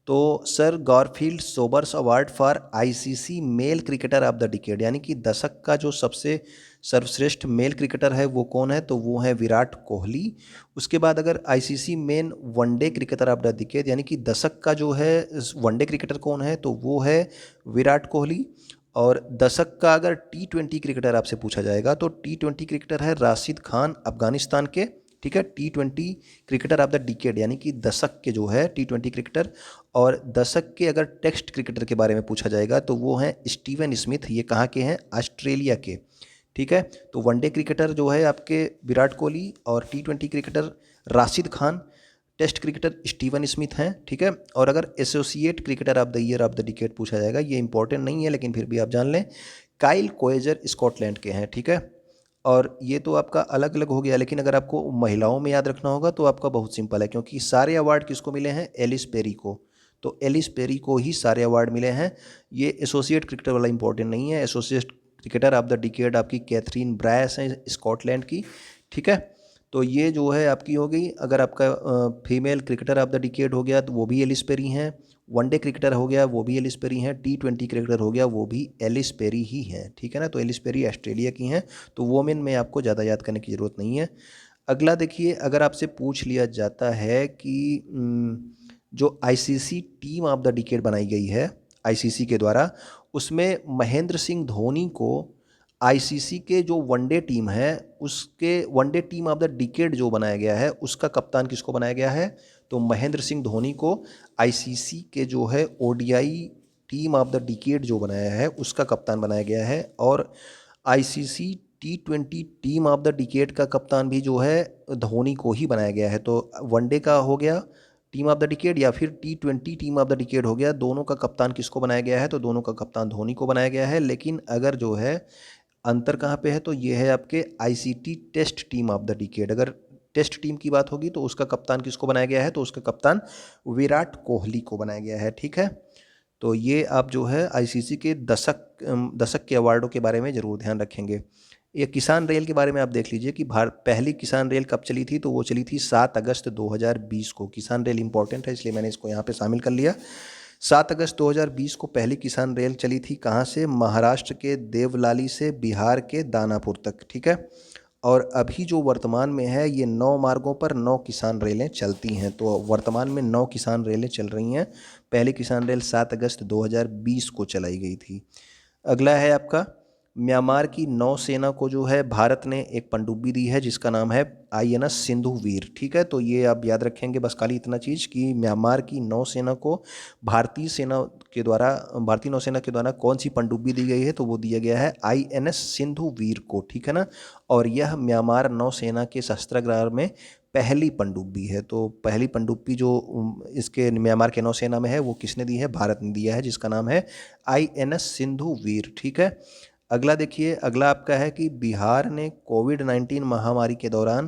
Speaker 1: तो sir Garfield Sobers award for ICC male cricketer of the decade यानी कि दशक का जो सबसे सर्वश्रेष्ठ मेल क्रिकेटर है वो कौन है? तो वो है विराट कोहली। उसके बाद अगर ICC main one day cricketer of the decade यानी कि दशक का जो है वनडे क्रिकेटर कौन है? तो वो है विराट कोहली। और दशक का अगर T20 क्रिकेटर आपसे पूछा जाएगा तो T20 क्रिकेटर है राशिद खान अफगानिस्तान के, ठीक है। T20 cricketer of the decade यानी कि दशक के जो है T20 क्रिकेटर। और दशक के अगर टेस्ट क्रिकेटर के बारे में पूछा जाएगा तो वो हैं स्टीवन स्मिथ, ये कहाँ के हैं? ऑस्ट्रेलिया के, ठीक है। तो वनडे क्रिकेटर जो है आपके विराट कोहली और T20 cricketer Rashid Khan, test cricketer Steven Smith हैं, ठीक है। और अगर associate cricketer of the year of the decade पूछा जाएगा, ये इंपॉर्टेंट नहीं है लेकिन फिर भी आप जान लें, काइल कोएजर स्कॉटलैंड के हैं, ठीक है। और ये तो आपका अलग अलग हो गया, लेकिन अगर आपको महिलाओं में याद रखना होगा तो आपका बहुत सिंपल है, क्योंकि सारे अवार्ड किसको मिले हैं? एलिस पेरी को। तो एलिस पेरी को ही सारे अवार्ड मिले हैं। ये एसोसिएट क्रिकेटर वाला इंपॉर्टेंट नहीं है। Associate cricketer of the decade आपकी कैथरीन ब्रायस हैं स्कॉटलैंड की, ठीक है। तो ये जो है आपकी हो गई। अगर आपका female cricketer of the decade हो गया तो वो भी एलिस पेरी हैं। वनडे क्रिकेटर हो गया वो भी एलिस पेरी हैं। T20 क्रिकेटर हो गया वो भी एलिस पेरी ही हैं, ठीक है ना। तो एलिस पेरी ऑस्ट्रेलिया की हैं। तो वोमेन में आपको ज़्यादा याद करने की ज़रूरत नहीं है। अगला देखिए, अगर आपसे पूछ लिया जाता है कि जो ICC team of the decade बनाई गई है आईसीसी के द्वारा, उसमें महेंद्र सिंह धोनी को आईसीसी के जो वनडे टीम है उसके one day team of the decade जो बनाया गया है उसका कप्तान किसको बनाया गया है? तो महेंद्र सिंह धोनी को आईसीसी के जो है ODI team of the decade जो बनाया है उसका कप्तान बनाया गया है। और ICC T20 team of the decade का कप्तान भी जो है धोनी को ही बनाया गया है। तो वनडे का हो गया टीम ऑफ द डिकेड या फिर T20 team of the decade हो गया, दोनों का कप्तान किसको बनाया गया है? तो दोनों का कप्तान धोनी को बनाया गया है। लेकिन अगर जो है अंतर कहाँ पे है? तो ये है आपके ICC test team of the decade. अगर टेस्ट टीम की बात होगी तो उसका कप्तान किसको बनाया गया है? तो उसका कप्तान विराट कोहली को बनाया गया है, ठीक है। तो ये आप जो है आईसीसी के दशक के अवार्डों के बारे में ज़रूर ध्यान रखेंगे। ये किसान रेल के बारे में आप देख लीजिए कि पहली किसान रेल कब चली थी? तो वो चली थी 7 अगस्त 2020 को। किसान रेल इंपॉर्टेंट है इसलिए मैंने इसको यहाँ पे शामिल कर लिया। 7 अगस्त 2020 को पहली किसान रेल चली थी। कहाँ से? महाराष्ट्र के देवलाली से बिहार के दानापुर तक, ठीक है। और अभी जो वर्तमान में है ये 9 मार्गों पर 9 किसान रेलें चलती हैं। तो वर्तमान में 9 किसान रेलें चल रही हैं। पहली किसान रेल 7 अगस्त 2020 को चलाई गई थी। अगला है आपका, म्यांमार की नौसेना को जो है भारत ने एक पनडुब्बी दी है जिसका नाम है INS सिंधु वीर, ठीक है। तो ये आप याद रखेंगे बस खाली इतना चीज़ कि म्यांमार की नौसेना को भारतीय नौसेना के द्वारा कौन सी पनडुब्बी दी गई है? तो वो दिया गया है INS सिंधु वीर को, ठीक है ना। और यह म्यांमार नौसेना के शस्त्रागार में पहली पनडुब्बी है। तो पहली पनडुब्बी जो इसके म्यांमार के नौसेना में है वो किसने दी है? भारत ने दिया है, जिसका नाम है INS सिंधु वीर, ठीक है। अगला देखिए, अगला आपका है कि बिहार ने कोविड-19 महामारी के दौरान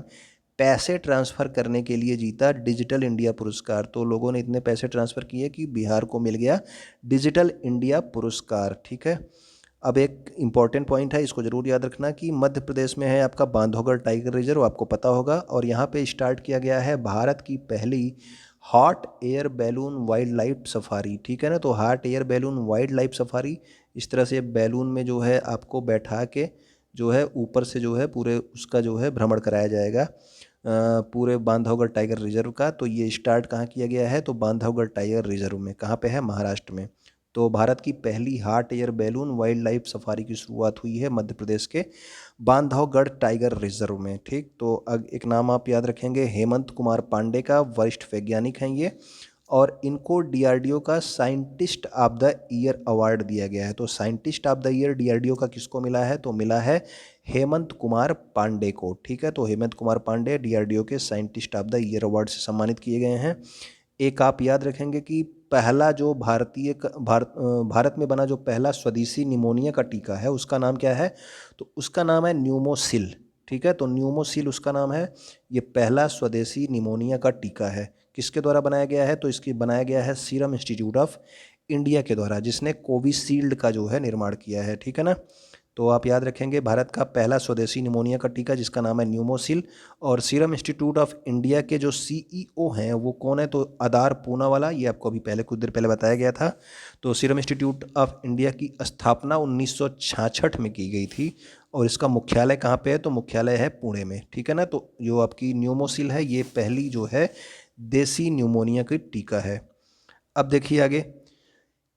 Speaker 1: पैसे ट्रांसफ़र करने के लिए जीता डिजिटल इंडिया पुरस्कार। तो लोगों ने इतने पैसे ट्रांसफ़र किए कि बिहार को मिल गया डिजिटल इंडिया पुरस्कार, ठीक है। अब एक इम्पॉर्टेंट पॉइंट है, इसको ज़रूर याद रखना कि मध्य प्रदेश में है आपका बांधवगढ़ टाइगर रिजर्व, आपको पता होगा। और यहाँ पे स्टार्ट किया गया है भारत की पहली hot air balloon wild life safari, ठीक है ना। तो hot air balloon wild life safari, इस तरह से बैलून में जो है आपको बैठा के जो है ऊपर से जो है पूरे उसका जो है भ्रमण कराया जाएगा पूरे बांधवगढ़ टाइगर रिजर्व का। तो ये स्टार्ट कहाँ किया गया है? तो बांधवगढ़ टाइगर रिजर्व में, कहाँ पे है? महाराष्ट्र में। तो भारत की पहली hot air balloon wild life safari की शुरुआत हुई है मध्य प्रदेश के बांधवगढ़ टाइगर रिजर्व में। ठीक, तो एक नाम आप याद रखेंगे, हेमंत कुमार पांडे का, वरिष्ठ वैज्ञानिक हैं ये, और इनको डीआरडीओ का scientist of the year award दिया गया है। तो scientist of the year DRDO का किसको मिला है? तो मिला है हेमंत कुमार पांडे को। ठीक है, तो हेमंत कुमार पांडे डीआरडीओ के scientist of the year award से सम्मानित किए गए हैं। एक आप याद रखेंगे कि पहला जो भारत में बना जो पहला स्वदेशी निमोनिया का टीका है उसका नाम क्या है? तो उसका नाम है न्यूमोसिल। ठीक है, तो न्यूमोसिल उसका नाम है। ये पहला स्वदेशी निमोनिया का टीका है। किसके द्वारा बनाया गया है? तो इसकी बनाया गया है सीरम इंस्टीट्यूट ऑफ इंडिया के द्वारा, जिसने कोविशील्ड का जो है निर्माण किया है। ठीक है ना, तो आप याद रखेंगे भारत का पहला स्वदेशी निमोनिया का टीका जिसका नाम है न्यूमोसिल। और सीरम इंस्टीट्यूट ऑफ इंडिया के जो सीईओ हैं वो कौन है? तो आदार पूनावाला, ये आपको अभी पहले कुछ देर पहले बताया गया था। तो सीरम इंस्टीट्यूट ऑफ इंडिया की स्थापना 1966 में की गई थी और इसका मुख्यालय कहाँ पे है? तो मुख्यालय है पुणे में। ठीक है ना, तो जो आपकी न्यूमोसिल है ये पहली जो है देसी न्यूमोनिया की टीका है। अब देखिए आगे,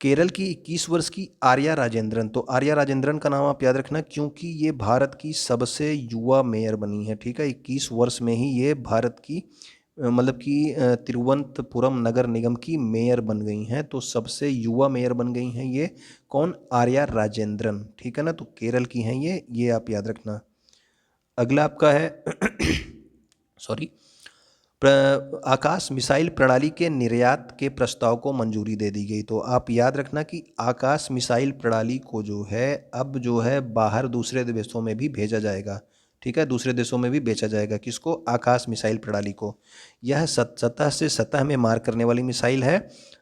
Speaker 1: केरल की 21 वर्ष की आर्या राजेंद्रन। तो आर्या राजेंद्रन का नाम आप याद रखना क्योंकि ये भारत की सबसे युवा मेयर बनी है। ठीक है, 21 वर्ष में ही ये भारत की मतलब कि तिरुवनंतपुरम नगर निगम की मेयर बन गई हैं। तो सबसे युवा मेयर बन गई हैं ये कौन? आर्या राजेंद्रन। ठीक है ना, तो केरल की हैं ये आप याद रखना। अगला आपका है सॉरी, आकाश मिसाइल प्रणाली के निर्यात के प्रस्ताव को मंजूरी दे दी गई। तो आप याद रखना कि आकाश मिसाइल प्रणाली को जो है अब जो है बाहर दूसरे देशों में भी भेजा जाएगा। ठीक है, दूसरे देशों में भी बेचा जाएगा। किसको? आकाश मिसाइल प्रणाली को। यह सतह से सतह में मार करने वाली मिसाइल है,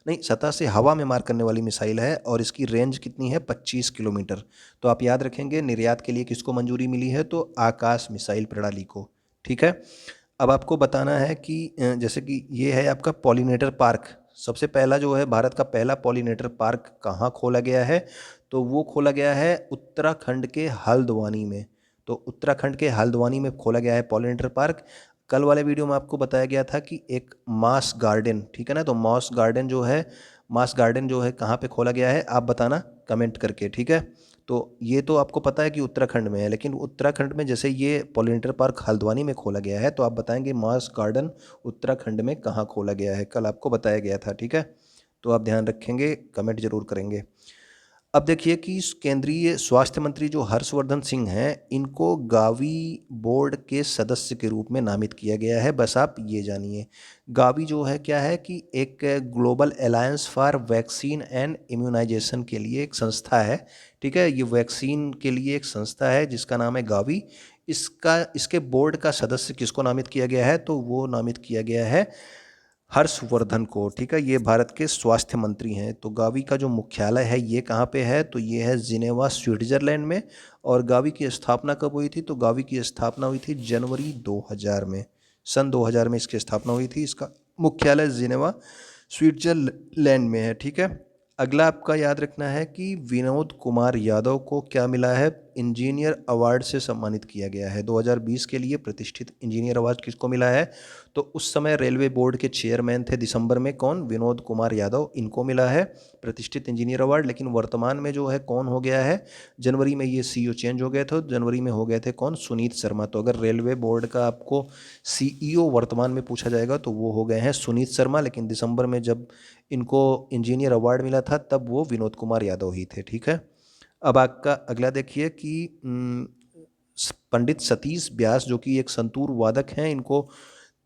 Speaker 1: नहीं, सतह से हवा में मार करने वाली मिसाइल है और इसकी रेंज कितनी है? 25 किलोमीटर। तो आप याद रखेंगे निर्यात के लिए किसको मंजूरी मिली है? तो आकाश मिसाइल प्रणाली को। ठीक है, अब आपको बताना है कि जैसे कि ये है आपका पॉलिनेटर पार्क। सबसे पहला जो है भारत का पहला पॉलिनेटर पार्क कहाँ खोला गया है? तो वो खोला गया है उत्तराखंड के हल्द्वानी में। तो उत्तराखंड के हल्द्वानी में खोला गया है पॉलिनेटर पार्क। कल वाले वीडियो में आपको बताया गया था कि एक मास गार्डन, ठीक है ना, तो मास गार्डन जो है कहाँ पे खोला गया है आप बताना कमेंट करके। ठीक है, तो ये तो आपको पता है कि उत्तराखंड में है, लेकिन उत्तराखंड में जैसे ये पॉलिनेटर पार्क हल्द्वानी में खोला गया है तो आप बताएंगे मास गार्डन उत्तराखंड में कहाँ खोला गया है। कल आपको बताया गया था। ठीक है, तो आप ध्यान रखेंगे, कमेंट जरूर करेंगे। अब देखिए कि केंद्रीय स्वास्थ्य मंत्री जो हर्षवर्धन सिंह हैं इनको गावी बोर्ड के सदस्य के रूप में नामित किया गया है। बस आप ये जानिए, गावी जो है क्या है कि एक global alliance for vaccine and immunisation के लिए एक संस्था है। ठीक है, ये वैक्सीन के लिए एक संस्था है जिसका नाम है गावी। इसके बोर्ड का सदस्य किसको नामित किया गया है? तो वो नामित किया गया है हर्षवर्धन को। ठीक है, ये भारत के स्वास्थ्य मंत्री हैं। तो गावी का जो मुख्यालय है ये कहाँ पे है? तो ये है जिनेवा स्विट्जरलैंड में। और गावी की स्थापना कब हुई थी? तो गावी की स्थापना हुई थी जनवरी 2000 में, सन 2000 में इसकी स्थापना हुई थी। इसका मुख्यालय जिनेवा स्विट्जरलैंड में है। ठीक है, अगला आपका याद रखना है कि विनोद कुमार यादव को क्या मिला है? इंजीनियर अवार्ड से सम्मानित किया गया है। 2020 के लिए प्रतिष्ठित इंजीनियर अवार्ड किसको मिला है? तो उस समय रेलवे बोर्ड के चेयरमैन थे दिसंबर में, कौन? विनोद कुमार यादव, इनको मिला है प्रतिष्ठित इंजीनियर अवार्ड। लेकिन वर्तमान में जो है कौन हो गया है? जनवरी में ये सीईओ चेंज हो गए थे, जनवरी में हो गए थे कौन? सुनीत शर्मा। तो अगर रेलवे बोर्ड का आपको सीईओ वर्तमान में पूछा जाएगा तो वो हो गए हैं सुनीत शर्मा, लेकिन दिसंबर में जब इनको इंजीनियर अवार्ड मिला था तब वो विनोद कुमार यादव ही थे। ठीक है, अब आपका अगला देखिए कि पंडित सतीश व्यास जो कि एक संतूर वादक हैं, इनको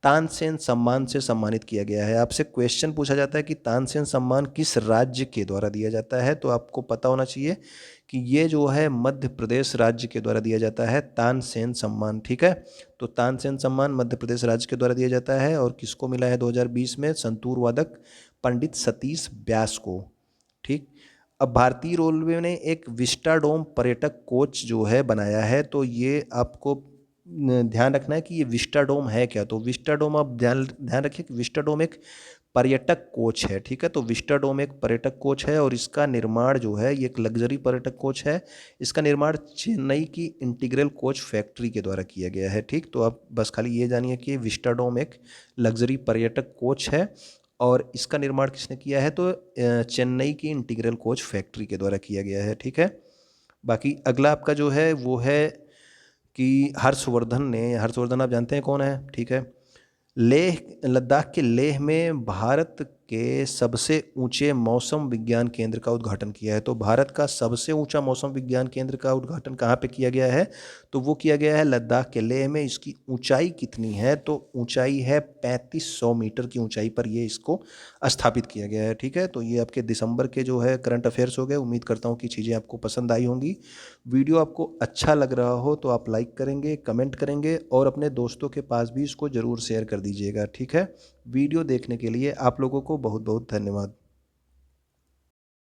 Speaker 1: तानसेन सम्मान से सम्मानित किया गया है। आपसे क्वेश्चन पूछा जाता है कि तानसेन सम्मान किस राज्य के द्वारा दिया जाता है? तो आपको पता होना चाहिए कि ये जो है मध्य प्रदेश राज्य के द्वारा दिया जाता है तानसेन सम्मान। ठीक है, तो तानसेन सम्मान मध्य प्रदेश राज्य के द्वारा दिया जाता है और किसको मिला है 2020 में? संतूर वादक पंडित सतीश व्यास को। ठीक, अब भारतीय रेलवे ने एक विस्टाडोम पर्यटक कोच जो है बनाया है। तो ये आपको ध्यान रखना है कि ये विस्टाडोम है क्या? तो विस्टाडोम आप ध्यान ध्यान रखिए कि विस्टाडोम एक पर्यटक कोच है। ठीक है, तो विस्टाडोम एक पर्यटक कोच है और इसका निर्माण जो है ये एक लग्जरी पर्यटक कोच है। इसका निर्माण चेन्नई की इंटीग्रल कोच फैक्ट्री के द्वारा किया गया है। ठीक, तो आप बस खाली ये जानिए कि विस्टाडोम एक लग्जरी पर्यटक कोच है और इसका निर्माण किसने किया है? तो चेन्नई की इंटीग्रल कोच फैक्ट्री के द्वारा किया गया है। ठीक है। बाकी अगला आपका जो है वो है कि हर्षवर्धन आप जानते हैं कौन है? ठीक है। लेह लद्दाख के लेह में भारत के सबसे ऊंचे मौसम विज्ञान केंद्र का उद्घाटन किया है। तो भारत का सबसे ऊंचा मौसम विज्ञान केंद्र का उद्घाटन कहाँ पे किया गया है? तो वो किया गया है लद्दाख के लेह में। इसकी ऊंचाई कितनी है? तो ऊंचाई है 3500 मीटर की ऊंचाई पर ये इसको स्थापित किया गया है। ठीक है। तो ये आपके दिसंबर के जो है करंट अफेयर्स हो गए। उम्मीद करता हूँ कि चीज़ें आपको पसंद आई होंगी। वीडियो आपको अच्छा लग रहा हो तो आप लाइक करेंगे, कमेंट करेंगे और अपने दोस्तों के पास भी इसको ज़रूर शेयर कर दीजिएगा। ठीक है। वीडियो देखने के लिए आप लोगों को बहुत बहुत धन्यवाद।